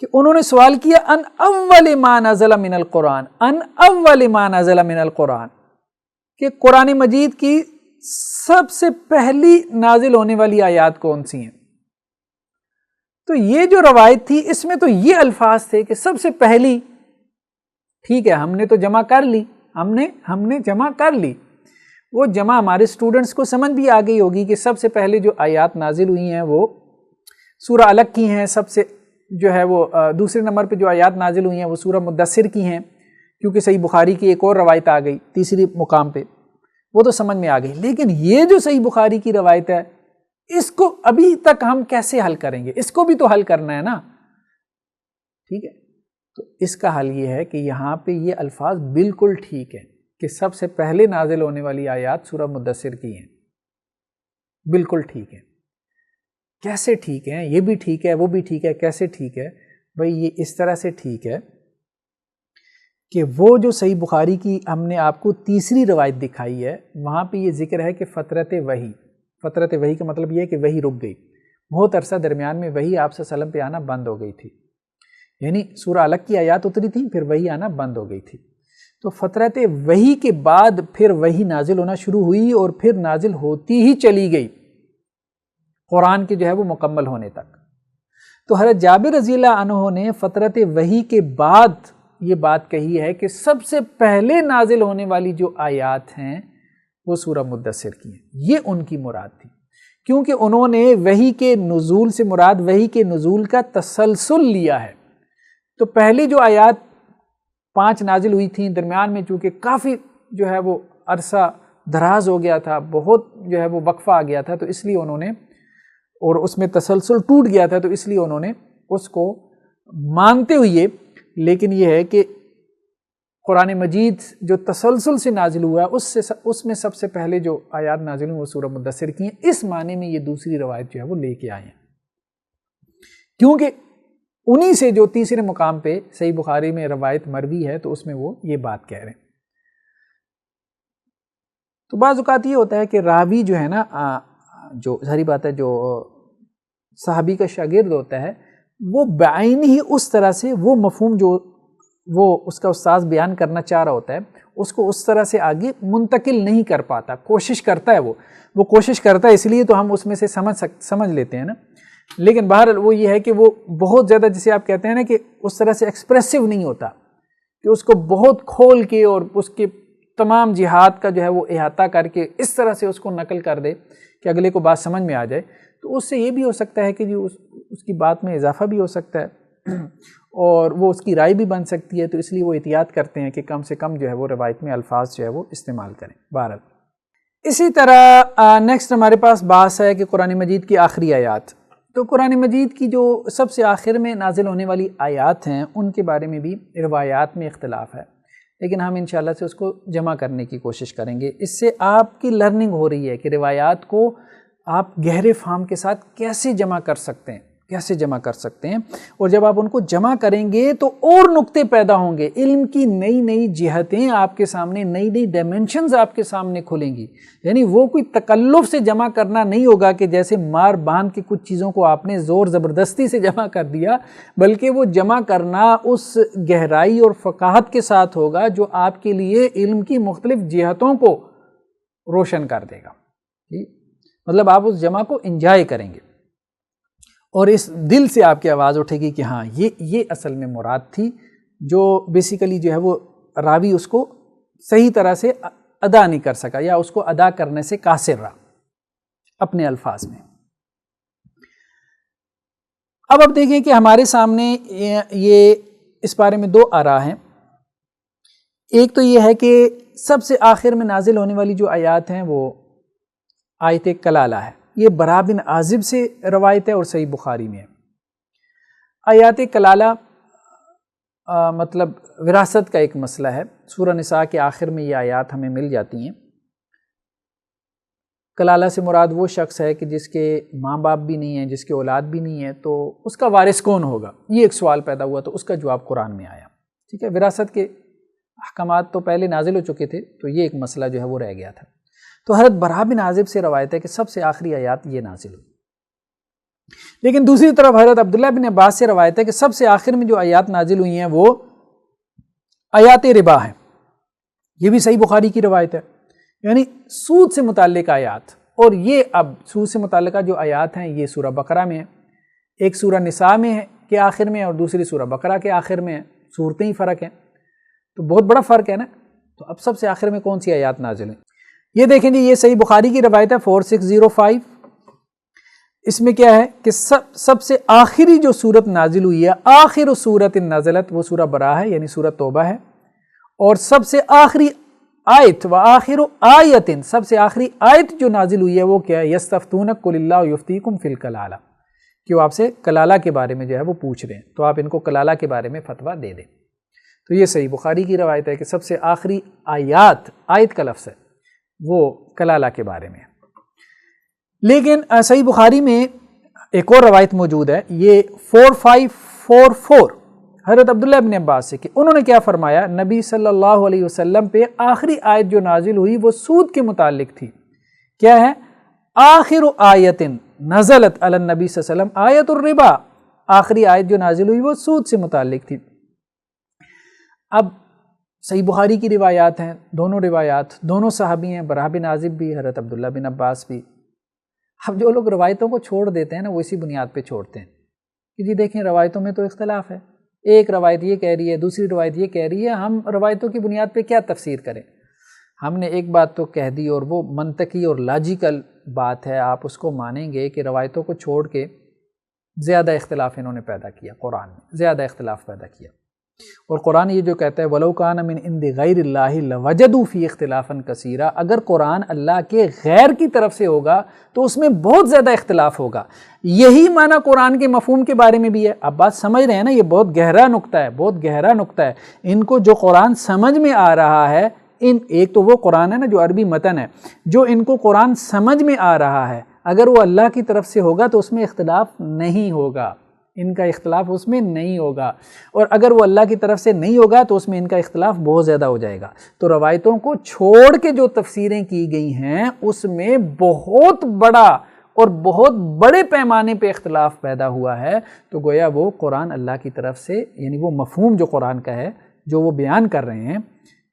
کہ انہوں نے سوال کیا ان اول ما نزل من القرآن، ان اول ما نزل من القرآن، کہ قرآن مجید کی سب سے پہلی نازل ہونے والی آیات کون سی ہیں؟ تو یہ جو روایت تھی اس میں تو یہ الفاظ تھے کہ سب سے پہلی، ٹھیک ہے، ہم نے تو جمع کر لی، ہم نے جمع کر لی، وہ جمع ہمارے اسٹوڈنٹس کو سمجھ بھی آ گئی ہوگی کہ سب سے پہلے جو آیات نازل ہوئی ہیں وہ سورہ علق کی ہیں، سب سے جو ہے وہ دوسرے نمبر پہ جو آیات نازل ہوئی ہیں وہ سورہ مدثر کی ہیں، کیونکہ صحیح بخاری کی ایک اور روایت آ گئی تیسری مقام پہ، وہ تو سمجھ میں آ گئی، لیکن یہ جو صحیح بخاری کی روایت ہے اس کو ابھی تک ہم کیسے حل کریں گے؟ اس کو بھی تو حل کرنا ہے نا، ٹھیک ہے۔ تو اس کا حل یہ ہے کہ یہاں پہ یہ الفاظ بالکل ٹھیک ہے کہ سب سے پہلے نازل ہونے والی آیات سورہ مدثر کی ہیں، بالکل ٹھیک ہے۔ کیسے ٹھیک ہے؟ یہ بھی ٹھیک ہے وہ بھی ٹھیک ہے، کیسے ٹھیک ہے؟ بھئی یہ اس طرح سے ٹھیک ہے کہ وہ جو صحیح بخاری کی ہم نے آپ کو تیسری روایت دکھائی ہے وہاں پہ یہ ذکر ہے کہ فترت وحی کا مطلب یہ ہے کہ وحی رک گئی، بہت عرصہ درمیان میں وحی آپ صلی اللہ علیہ وسلم پہ آنا بند ہو گئی تھی، یعنی سورہ علق کی آیات اتری تھیں پھر وحی آنا بند ہو گئی تھی، تو فترت وحی کے بعد پھر وحی نازل ہونا شروع ہوئی اور پھر نازل ہوتی ہی چلی گئی قرآن کے جو ہے وہ مکمل ہونے تک۔ تو حضرت جابر رضی اللہ عنہ نے فترت وحی کے بعد یہ بات کہی ہے کہ سب سے پہلے نازل ہونے والی جو آیات ہیں وہ سورہ مدثر کی ہیں، یہ ان کی مراد تھی، کیونکہ انہوں نے وحی کے نزول سے مراد وحی کے نزول کا تسلسل لیا ہے۔ تو پہلی جو آیات 5 نازل ہوئی تھیں، درمیان میں چونکہ کافی جو ہے وہ عرصہ دراز ہو گیا تھا، بہت جو ہے وہ وقفہ آ گیا تھا، تو اس لیے انہوں نے، اور اس میں تسلسل ٹوٹ گیا تھا، تو اس لیے انہوں نے اس کو مانتے ہوئے، لیکن یہ ہے کہ قرآن مجید جو تسلسل سے نازل ہوا ہے اس میں سب سے پہلے جو آیات نازل ہوئی وہ سورہ مدثر کی ہیں۔ اس معنی میں یہ دوسری روایت جو ہے وہ لے کے آئے ہیں، کیونکہ انہی سے جو تیسرے مقام پہ صحیح بخاری میں روایت مروی ہے تو اس میں وہ یہ بات کہہ رہے ہیں۔ تو بعض اوقات یہ ہوتا ہے کہ راوی جو ہے نا، جو ظاہری بات ہے جو صحابی کا شاگرد ہوتا ہے وہ بعین ہی اس طرح سے وہ مفہوم جو وہ اس کا استاذ بیان کرنا چاہ رہا ہوتا ہے اس کو اس طرح سے آگے منتقل نہیں کر پاتا، کوشش کرتا ہے وہ کوشش کرتا ہے، اس لیے تو ہم اس میں سے سمجھ لیتے ہیں نا، لیکن بہرحال وہ یہ ہے کہ وہ بہت زیادہ، جسے آپ کہتے ہیں نا کہ اس طرح سے ایکسپریسو نہیں ہوتا کہ اس کو بہت کھول کے اور اس کے تمام جہات کا جو ہے وہ احاطہ کر کے اس طرح سے اس کو نقل کر دے کہ اگلے کو بات سمجھ میں آ جائے، تو اس سے یہ بھی ہو سکتا ہے کہ جو اس کی بات میں اضافہ بھی ہو سکتا ہے اور وہ اس کی رائے بھی بن سکتی ہے، تو اس لیے وہ احتیاط کرتے ہیں کہ کم سے کم جو ہے وہ روایت میں الفاظ جو ہے وہ استعمال کریں۔ بہرحال اسی طرح نیکسٹ ہمارے پاس بحث ہے کہ قرآن مجید کی آخری آیات، تو قرآن مجید کی جو سب سے آخر میں نازل ہونے والی آیات ہیں ان کے بارے میں بھی روایات میں اختلاف ہے، لیکن ہم انشاءاللہ سے اس کو جمع کرنے کی کوشش کریں گے۔ اس سے آپ کی لرننگ ہو رہی ہے کہ روایات کو آپ گہرے فہم کے ساتھ کیسے جمع کر سکتے ہیں، اور جب آپ ان کو جمع کریں گے تو اور نقطے پیدا ہوں گے، علم کی نئی نئی جہتیں آپ کے سامنے، نئی نئی ڈائمنشنز آپ کے سامنے کھلیں گی۔ یعنی وہ کوئی تکلف سے جمع کرنا نہیں ہوگا کہ جیسے مار باندھ کے کچھ چیزوں کو آپ نے زور زبردستی سے جمع کر دیا، بلکہ وہ جمع کرنا اس گہرائی اور فقاہت کے ساتھ ہوگا جو آپ کے لیے علم کی مختلف جہتوں کو روشن کر دے گا۔ مطلب آپ اس جمع کو انجوائے کریں گے اور اس دل سے آپ کی آواز اٹھے گی کہ ہاں یہ اصل میں مراد تھی، جو بیسیکلی جو ہے وہ راوی اس کو صحیح طرح سے ادا نہیں کر سکا یا اس کو ادا کرنے سے قاصر رہا اپنے الفاظ میں۔ اب دیکھیں کہ ہمارے سامنے یہ اس بارے میں 2 آراء ہیں۔ ایک تو یہ ہے کہ سب سے آخر میں نازل ہونے والی جو آیات ہیں وہ آیت کلالہ ہے، یہ برا بن عازب سے روایت ہے اور صحیح بخاری میں ہے۔ آیات کلالہ مطلب وراثت کا ایک مسئلہ ہے، سورہ نساء کے آخر میں یہ آیات ہمیں مل جاتی ہیں۔ کلالہ سے مراد وہ شخص ہے کہ جس کے ماں باپ بھی نہیں ہیں، جس کے اولاد بھی نہیں ہے، تو اس کا وارث کون ہوگا، یہ ایک سوال پیدا ہوا، تو اس کا جواب قرآن میں آیا۔ ٹھیک ہے، وراثت کے احکامات تو پہلے نازل ہو چکے تھے، تو یہ ایک مسئلہ جو ہے وہ رہ گیا تھا۔ تو حضرت برا بن عازب سے روایت ہے کہ سب سے آخری آیات یہ نازل ہوئی، لیکن دوسری طرف حضرت عبداللہ بن عباس سے روایت ہے کہ سب سے آخر میں جو آیات نازل ہوئی ہیں وہ آیات ربا ہیں، یہ بھی صحیح بخاری کی روایت ہے، یعنی سود سے متعلق آیات۔ اور یہ اب سود سے متعلقہ جو آیات ہیں یہ سورہ بقرہ میں ہے، ایک سورہ نساء میں ہے کہ آخر میں اور دوسری سورہ بقرہ کے آخر میں ہے، صورتیں ہی فرق ہیں، تو بہت بڑا فرق ہے نا۔ تو اب سب سے آخر میں کون سی آیات نازل ہیں، یہ دیکھیں جی، یہ صحیح بخاری کی روایت ہے 4605۔ اس میں کیا ہے کہ سب سے آخری جو صورت نازل ہوئی ہے، آخر صورت نزلت، وہ سورہ برا ہے یعنی سورہ توبہ ہے، اور سب سے آخری آیت و آخر آیت، سب سے آخری آیت جو نازل ہوئی ہے وہ کیا ہے، یستفتونک قل اللہ یفتیکم فی الکلالہ، کہ وہ آپ سے کلالہ کے بارے میں جو ہے وہ پوچھ رہے ہیں، تو آپ ان کو کلالہ کے بارے میں فتویٰ دے دیں۔ تو یہ صحیح بخاری کی روایت ہے کہ سب سے آخری آیت کا لفظ ہے وہ کلالہ کے بارے میں ہے۔ لیکن صحیح بخاری میں ایک اور روایت موجود ہے، یہ 4544 حضرت عبداللہ بن عباس سے، کہ انہوں نے کیا فرمایا، نبی صلی اللہ علیہ وسلم پہ آخری آیت جو نازل ہوئی وہ سود کے متعلق تھی۔ کیا ہے؟ آخر آیت نزلت علی النبی صلی اللہ علیہ وسلم آیت الربا، آخری آیت جو نازل ہوئی وہ سود سے متعلق تھی۔ اب صحیح بخاری کی روایات ہیں، دونوں روایات، دونوں صحابی ہیں، برا بن عازب بھی، حضرت عبداللہ بن عباس بھی۔ اب جو لوگ روایتوں کو چھوڑ دیتے ہیں نا وہ اسی بنیاد پہ چھوڑتے ہیں کہ جی دیکھیں روایتوں میں تو اختلاف ہے، ایک روایت یہ کہہ رہی ہے، دوسری روایت یہ کہہ رہی ہے، ہم روایتوں کی بنیاد پہ کیا تفسیر کریں؟ ہم نے ایک بات تو کہہ دی اور وہ منطقی اور لاجیکل بات ہے، آپ اس کو مانیں گے کہ روایتوں کو چھوڑ کے زیادہ اختلاف انہوں نے پیدا کیا، قرآن میں زیادہ اختلاف پیدا کیا، اور قرآن یہ جو کہتا ہے وَلَوْ كَانَ مِنْ عِنْدِ غَيْرِ اللَّهِ لَوَجَدُوا فِيهِ اخْتِلَافًا كَثِيرًا، اگر قرآن اللہ کے غیر کی طرف سے ہوگا تو اس میں بہت زیادہ اختلاف ہوگا۔ یہی معنی قرآن کے مفہوم کے بارے میں بھی ہے۔ اب بات سمجھ رہے ہیں نا، یہ بہت گہرا نقطہ ہے، بہت گہرا نقطہ ہے۔ ان کو جو قرآن سمجھ میں آ رہا ہے، ایک تو وہ قرآن ہے نا جو عربی متن ہے، جو ان کو قرآن سمجھ میں آ رہا ہے، اگر وہ اللہ کی طرف سے ہوگا تو اس میں اختلاف نہیں ہوگا، ان کا اختلاف اس میں نہیں ہوگا، اور اگر وہ اللہ کی طرف سے نہیں ہوگا تو اس میں ان کا اختلاف بہت زیادہ ہو جائے گا۔ تو روایتوں کو چھوڑ کے جو تفسیریں کی گئی ہیں اس میں بہت بڑا اور بہت بڑے پیمانے پہ اختلاف پیدا ہوا ہے، تو گویا وہ قرآن اللہ کی طرف سے، یعنی وہ مفہوم جو قرآن کا ہے جو وہ بیان کر رہے ہیں،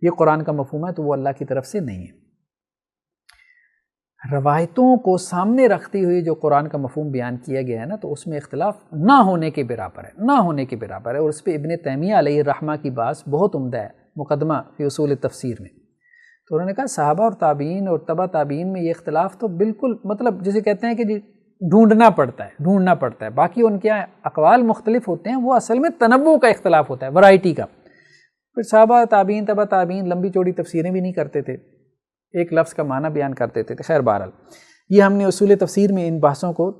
یہ قرآن کا مفہوم ہے تو وہ اللہ کی طرف سے نہیں ہے۔ روایتوں کو سامنے رکھتے ہوئے جو قرآن کا مفہوم بیان کیا گیا ہے نا، تو اس میں اختلاف نہ ہونے کے برابر ہے، نہ ہونے کے برابر ہے، اور اس پہ ابن تیمیہ علیہ الرحمہ کی بات بہت عمدہ ہے مقدمہ فی اصول تفسیر میں۔ تو انہوں نے کہا صحابہ اور تابعین اور تبع تابعین میں یہ اختلاف تو بالکل، مطلب جسے کہتے ہیں کہ جی ڈھونڈنا پڑتا ہے، باقی ان کے اقوال مختلف ہوتے ہیں، وہ اصل میں تنوع کا اختلاف ہوتا ہے، ورائٹی کا۔ پھر صحابہ تابعین تبع تابعین لمبی چوڑی تفسیریں بھی نہیں کرتے تھے، ایک لفظ کا معنی بیان کرتے تھے۔ خیر بہرحال یہ ہم نے اصول تفسیر میں ان بحثوں کو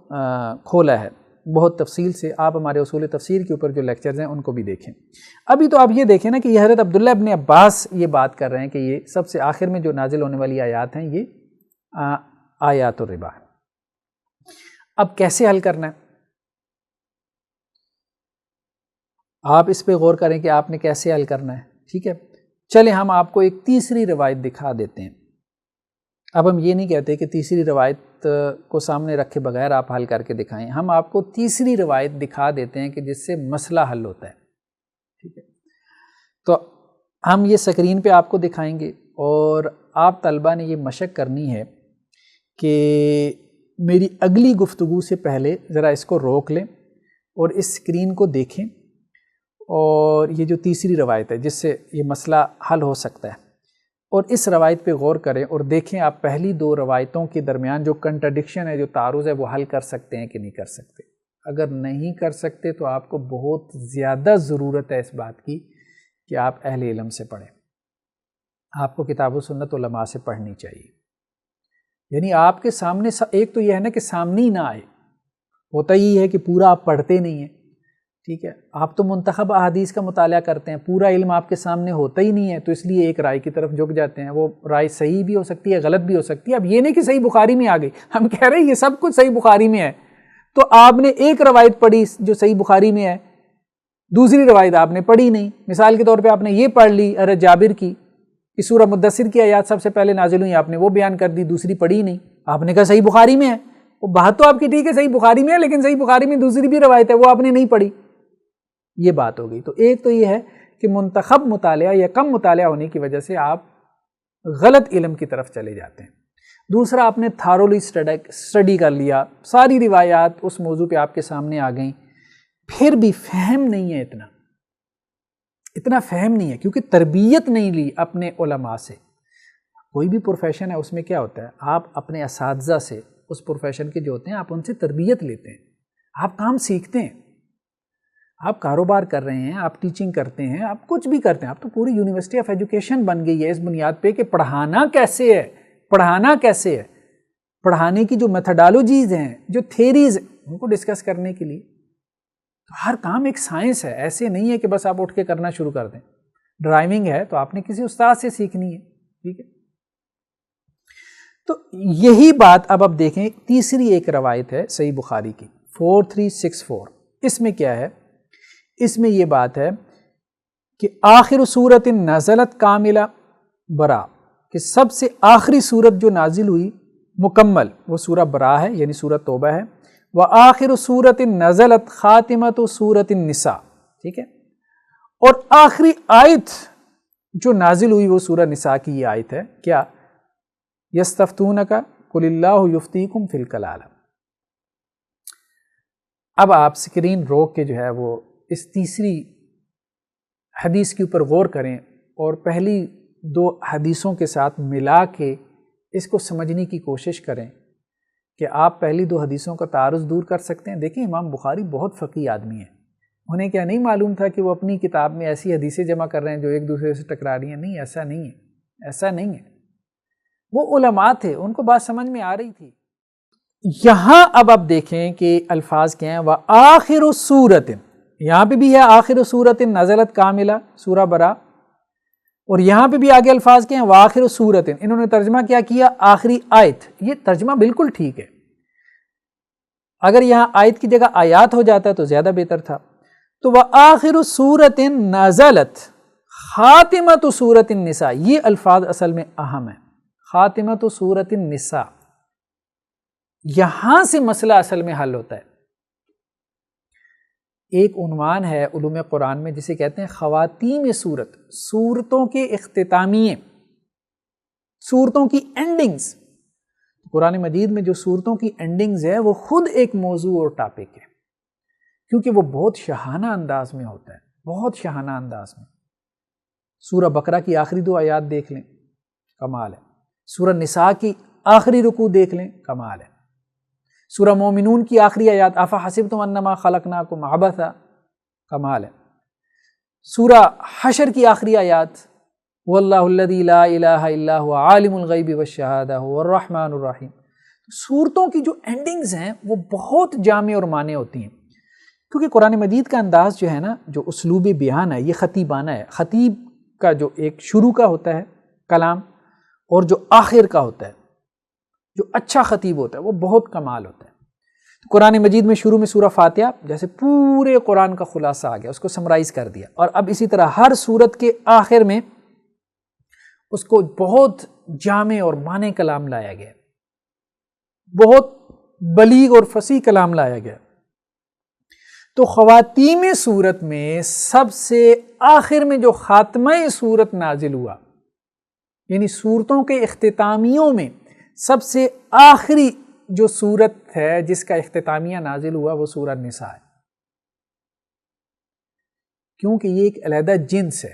کھولا ہے بہت تفصیل سے، آپ ہمارے اصول تفسیر کے اوپر جو لیکچرز ہیں ان کو بھی دیکھیں۔ ابھی تو آپ یہ دیکھیں نا کہ یہ حضرت عبداللہ ابن عباس یہ بات کر رہے ہیں کہ یہ سب سے آخر میں جو نازل ہونے والی آیات ہیں یہ آیات الربا ہے۔ اب کیسے حل کرنا ہے؟ آپ اس پہ غور کریں کہ آپ نے کیسے حل کرنا ہے، ٹھیک ہے؟ چلیں ہم آپ کو ایک تیسری روایت دکھا دیتے ہیں۔ اب ہم یہ نہیں کہتے کہ تیسری روایت کو سامنے رکھے بغیر آپ حل کر کے دکھائیں، ہم آپ کو تیسری روایت دکھا دیتے ہیں کہ جس سے مسئلہ حل ہوتا ہے، ٹھیک ہے؟ تو ہم یہ سکرین پہ آپ کو دکھائیں گے، اور آپ طلبہ نے یہ مشق کرنی ہے کہ میری اگلی گفتگو سے پہلے ذرا اس کو روک لیں اور اس سکرین کو دیکھیں، اور یہ جو تیسری روایت ہے جس سے یہ مسئلہ حل ہو سکتا ہے، اور اس روایت پہ غور کریں اور دیکھیں آپ پہلی دو روایتوں کے درمیان جو کنٹرڈکشن ہے، جو تعارض ہے، وہ حل کر سکتے ہیں کہ نہیں کر سکتے۔ اگر نہیں کر سکتے تو آپ کو بہت زیادہ ضرورت ہے اس بات کی کہ آپ اہل علم سے پڑھیں، آپ کو کتاب و سنت علماء سے پڑھنی چاہیے۔ یعنی آپ کے سامنے ایک تو یہ ہے نا کہ سامنے ہی نہ آئے، ہوتا ہی ہے کہ پورا آپ پڑھتے نہیں ہیں، ٹھیک ہے؟ آپ تو منتخب احادیث کا مطالعہ کرتے ہیں، پورا علم آپ کے سامنے ہوتا ہی نہیں ہے، تو اس لیے ایک رائے کی طرف جھک جاتے ہیں۔ وہ رائے صحیح بھی ہو سکتی ہے، غلط بھی ہو سکتی ہے۔ اب یہ نہیں کہ صحیح بخاری میں آ گئی، ہم کہہ رہے ہیں یہ سب کچھ صحیح بخاری میں ہے، تو آپ نے ایک روایت پڑھی جو صحیح بخاری میں ہے، دوسری روایت آپ نے پڑھی نہیں۔ مثال کے طور پہ آپ نے یہ پڑھ لی حضرت جابر کی کہ سورہ مدثر کی آیات سب سے پہلے نازل ہوئی، آپ نے وہ بیان کر دی، دوسری پڑھی نہیں، آپ نے کہا صحیح بخاری میں ہے۔ وہ بات تو آپ کی ٹھیک ہے صحیح بخاری میں ہے، لیکن صحیح بخاری میں دوسری بھی روایت ہے، وہ آپ نے نہیں پڑھی، یہ بات ہو گئی۔ تو ایک تو یہ ہے کہ منتخب مطالعہ یا کم مطالعہ ہونے کی وجہ سے آپ غلط علم کی طرف چلے جاتے ہیں۔ دوسرا، آپ نے تھارولی اسٹڈی کر لیا، ساری روایات اس موضوع پہ آپ کے سامنے آ گئیں، پھر بھی فہم نہیں ہے، اتنا فہم نہیں ہے، کیونکہ تربیت نہیں لی اپنے علماء سے۔ کوئی بھی پروفیشن ہے اس میں کیا ہوتا ہے، آپ اپنے اساتذہ سے، اس پروفیشن کے جو ہوتے ہیں، آپ ان سے تربیت لیتے ہیں، آپ کام سیکھتے ہیں، آپ کاروبار کر رہے ہیں، آپ ٹیچنگ کرتے ہیں، آپ کچھ بھی کرتے ہیں، آپ تو پوری یونیورسٹی آف ایجوکیشن بن گئی ہے اس بنیاد پہ کہ پڑھانا کیسے ہے، پڑھانے کی جو میتھڈالوجیز ہیں، جو تھیریز ہیں، ان کو ڈسکس کرنے کے لیے۔ تو ہر کام ایک سائنس ہے، ایسے نہیں ہے کہ بس آپ اٹھ کے کرنا شروع کر دیں۔ ڈرائیونگ ہے تو آپ نے کسی استاد سے سیکھنی ہے، ٹھیک ہے؟ تو یہی بات اب آپ دیکھیں، تیسری ایک روایت ہے صحیح بخاری کی 4364، اس میں کیا ہے؟ اس میں یہ بات ہے کہ آخر سورت نزلت کاملہ برا، کہ سب سے آخری سورت جو نازل ہوئی مکمل وہ سورہ برا ہے، یعنی سورہ توبہ ہے۔ وآخر سورت نزلت خاتمۃ سورت النساء، ٹھیک ہے؟ اور آخری آیت جو نازل ہوئی وہ سورہ نساء کی یہ آیت ہے، کیا؟ یستفتونک قل اللہ یفتیکم فی الکلالہ۔ اب آپ اسکرین روک کے جو ہے وہ اس تیسری حدیث کے اوپر غور کریں اور پہلی 2 حدیثوں کے ساتھ ملا کے اس کو سمجھنے کی کوشش کریں کہ آپ پہلی 2 حدیثوں کا تعارض دور کر سکتے ہیں۔ دیکھیں امام بخاری بہت فقیہ آدمی ہیں، انہیں کیا نہیں معلوم تھا کہ وہ اپنی کتاب میں ایسی حدیثیں جمع کر رہے ہیں جو ایک دوسرے سے ٹکرا رہی ہیں؟ نہیں، ایسا نہیں ہے، ایسا نہیں ہے۔ وہ علماء تھے، ان کو بات سمجھ میں آ رہی تھی۔ یہاں اب آپ دیکھیں کہ الفاظ کیا ہیں، وَآخِرُ السُّورَةٍ، یہاں پہ بھی ہے آخر سورۃ نزلت کاملہ سورہ برا، اور یہاں پہ بھی آگے الفاظ کیا ہیں وآخر سورۃ، انہوں نے ترجمہ کیا کیا آخری آیت۔ یہ ترجمہ بالکل ٹھیک ہے، اگر یہاں آیت کی جگہ آیات ہو جاتا تو زیادہ بہتر تھا۔ تو وآخر سورۃ نزلت خاتمۃ سورۃ النساء، یہ الفاظ اصل میں اہم ہیں، خاتمۃ سورۃ النساء، یہاں سے مسئلہ اصل میں حل ہوتا ہے۔ ایک عنوان ہے علوم قرآن میں جسے کہتے ہیں خواتیم سورت، سورتوں کے اختتامیے، سورتوں کی اینڈنگز۔ قرآن مجید میں جو سورتوں کی اینڈنگز ہے وہ خود ایک موضوع اور ٹاپک ہے، کیونکہ وہ بہت شاہانہ انداز میں ہوتا ہے، بہت شاہانہ انداز میں۔ سورہ بقرہ کی آخری 2 آیات دیکھ لیں، کمال ہے۔ سورہ نساء کی آخری رکوع دیکھ لیں، کمال ہے۔ سورہ مومنون کی آخری آیات افحسبتم انما خلقناکم عبثا، کمال ہے۔ سورہ حشر کی آخری آیات واللہ الذی لا الہ الا هو عالم الغیب والشہادہ هو الرحمن الرحیم۔ سورتوں کی جو اینڈنگز ہیں وہ بہت جامع اور معنی ہوتی ہیں، کیونکہ قرآن مجید کا انداز جو ہے نا، جو اسلوب بیان ہے یہ خطیبانہ ہے۔ خطیب کا جو ایک شروع کا ہوتا ہے کلام اور جو آخر کا ہوتا ہے، جو اچھا خطیب ہوتا ہے وہ بہت کمال ہوتا ہے۔ قرآن مجید میں شروع میں سورہ فاتحہ جیسے پورے قرآن کا خلاصہ آ گیا، اس کو سمرائز کر دیا، اور اب اسی طرح ہر سورت کے آخر میں اس کو بہت جامع اور معنی کلام لایا گیا، بہت بلیغ اور فصیح کلام لایا گیا۔ تو خواتیم سورت میں سب سے آخر میں جو خاتمہ سورت نازل ہوا، یعنی سورتوں کے اختتامیوں میں سب سے آخری جو سورت ہے جس کا اختتامیہ نازل ہوا وہ سورہ نساء ہے، کیونکہ یہ ایک علیحدہ جنس ہے،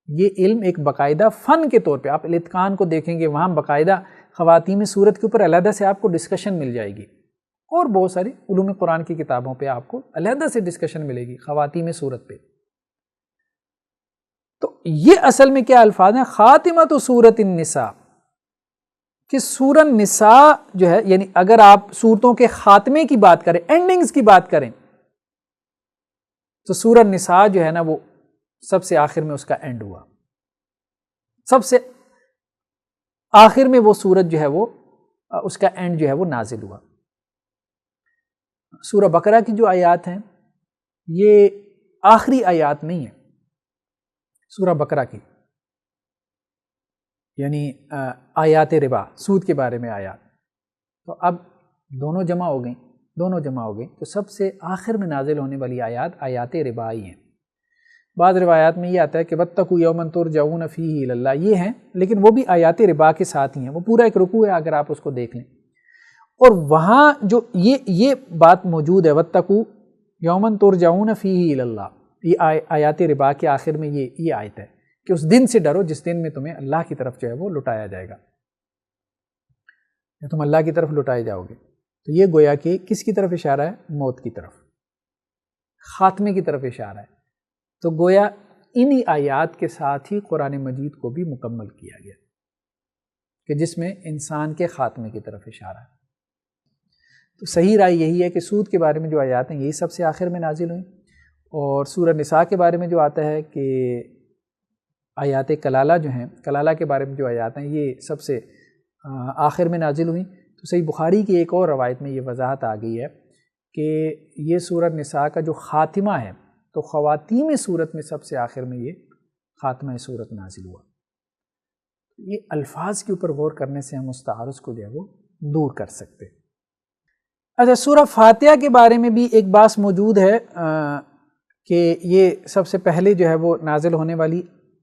یہ علم ایک باقاعدہ فن کے طور پہ، آپ الاتقان کو دیکھیں گے وہاں باقاعدہ خواتین سورت کے اوپر علیحدہ سے آپ کو ڈسکشن مل جائے گی، اور بہت ساری علوم قرآن کی کتابوں پہ آپ کو علیحدہ سے ڈسکشن ملے گی خواتین سورت پہ۔ تو یہ اصل میں کیا الفاظ ہیں، خاتمۃ سورۃ النساء، کہ سورہ نساء جو ہے، یعنی اگر آپ صورتوں کے خاتمے کی بات کریں، اینڈنگز کی بات کریں، تو سورہ نساء جو ہے نا وہ سب سے آخر میں اس کا اینڈ ہوا، سب سے آخر میں وہ سورت جو ہے وہ اس کا اینڈ جو ہے وہ نازل ہوا۔ سورہ بقرہ کی جو آیات ہیں یہ آخری آیات نہیں ہیں سورہ بقرہ کی، یعنی آیات ربا، سود کے بارے میں آیات، تو اب دونوں جمع ہو گئیں، تو سب سے آخر میں نازل ہونے والی آیات آیات ربا ہی ہیں۔ بعض روایات میں یہ آتا ہے کہ واتقوا یوما ترجعون فیہ الی اللہ، یہ ہیں، لیکن وہ بھی آیات ربا کے ساتھ ہی ہیں، وہ پورا ایک رکوع ہے اگر آپ اس کو دیکھ لیں، اور وہاں جو یہ بات موجود ہے واتقوا یوما ترجعون فیہ الی اللہ، یہ آیات ربا کے آخر میں یہ آیت ہے کہ اس دن سے ڈرو جس دن میں تمہیں اللہ کی طرف جو ہے وہ لٹایا جائے گا، تم اللہ کی طرف لٹائے جاؤ گے۔ تو یہ گویا کہ کس کی طرف اشارہ ہے، موت کی طرف، خاتمے کی طرف اشارہ ہے۔ تو گویا انہی آیات کے ساتھ ہی قرآن مجید کو بھی مکمل کیا گیا کہ جس میں انسان کے خاتمے کی طرف اشارہ ہے۔ تو صحیح رائے یہی ہے کہ سود کے بارے میں جو آیات ہیں یہی سب سے آخر میں نازل ہوئیں، اور سورہ نساء کے بارے میں جو آتا ہے کہ آیات کلالہ جو ہیں، کلالہ کے بارے میں جو آیات ہیں یہ سب سے آخر میں نازل ہوئیں۔ تو صحیح بخاری کی ایک اور روایت میں یہ وضاحت آ گئی ہے کہ یہ سورہ نساء کا جو خاتمہ ہے تو خواتین صورت میں سب سے آخر میں یہ خاتمہ صورت نازل ہوا۔ یہ الفاظ کے اوپر غور کرنے سے ہم اس تعارض کو جو ہے وہ دور کر سکتے۔ اچھا، سورہ فاتحہ کے بارے میں بھی ایک بات موجود ہے کہ یہ سب سے پہلے جو ہے وہ نازل ہونے والی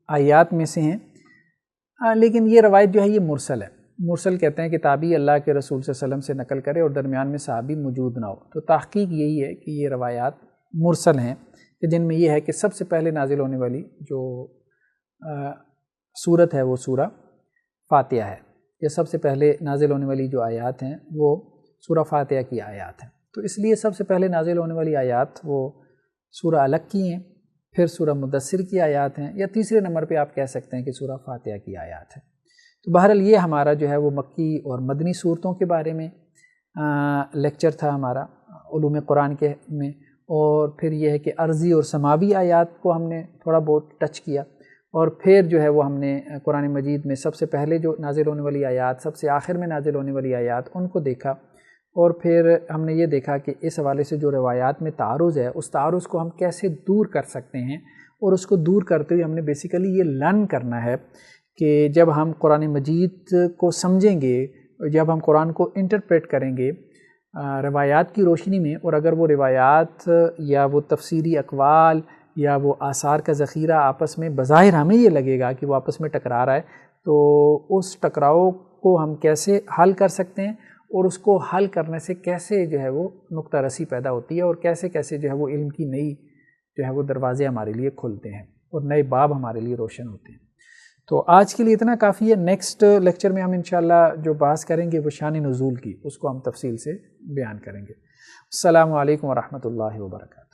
آیات میں سے ہیں، لیکن یہ روایت جو ہے یہ مرسل ہے، مرسل کہتے ہیں کہ تابعی اللہ کے رسول صلی اللہ علیہ وسلم سے نقل کرے اور درمیان میں صحابی موجود نہ ہو، تو تحقیق یہی ہے کہ یہ روایات مرسل ہیں کہ جن میں یہ ہے کہ سب سے پہلے نازل ہونے والی جو صورت ہے وہ سورہ فاتحہ ہے، یا سب سے پہلے نازل ہونے والی جو آیات ہیں وہ سورہ فاتحہ کی آیات ہیں، تو اس لیے سب سے پہلے نازل ہونے والی آیات وہ سورہ علق کی ہیں، پھر سورہ مدثر کی آیات ہیں، یا تیسرے نمبر پہ آپ کہہ سکتے ہیں کہ سورہ فاتحہ کی آیات ہیں۔ تو بہرحال یہ ہمارا جو ہے وہ مکی اور مدنی صورتوں کے بارے میں لیکچر تھا ہمارا علوم قرآن کے میں، اور پھر یہ ہے کہ عرضی اور سماوی آیات کو ہم نے تھوڑا بہت ٹچ کیا، اور پھر جو ہے وہ ہم نے قرآن مجید میں سب سے پہلے جو نازل ہونے والی آیات، سب سے آخر میں نازل ہونے والی آیات، ان کو دیکھا، اور پھر ہم نے یہ دیکھا کہ اس حوالے سے جو روایات میں تعارض ہے اس تعارض کو ہم کیسے دور کر سکتے ہیں، اور اس کو دور کرتے ہوئے ہم نے بیسیکلی یہ لرن کرنا ہے کہ جب ہم قرآن مجید کو سمجھیں گے، جب ہم قرآن کو انٹرپریٹ کریں گے روایات کی روشنی میں، اور اگر وہ روایات یا وہ تفسیری اقوال یا وہ آثار کا ذخیرہ آپس میں بظاہر ہمیں یہ لگے گا کہ وہ آپس میں ٹکرا رہا ہے، تو اس ٹکراؤ کو ہم کیسے حل کر سکتے ہیں، اور اس کو حل کرنے سے کیسے جو ہے وہ نقطہ رسی پیدا ہوتی ہے، اور کیسے کیسے جو ہے وہ علم کی نئی جو ہے وہ دروازے ہمارے لیے کھلتے ہیں اور نئے باب ہمارے لیے روشن ہوتے ہیں۔ تو آج کے لیے اتنا کافی ہے۔ نیکسٹ لیکچر میں ہم انشاءاللہ جو بحث کریں گے وہ شان نزول کی، اس کو ہم تفصیل سے بیان کریں گے۔ السلام علیکم ورحمۃ اللہ وبرکاتہ۔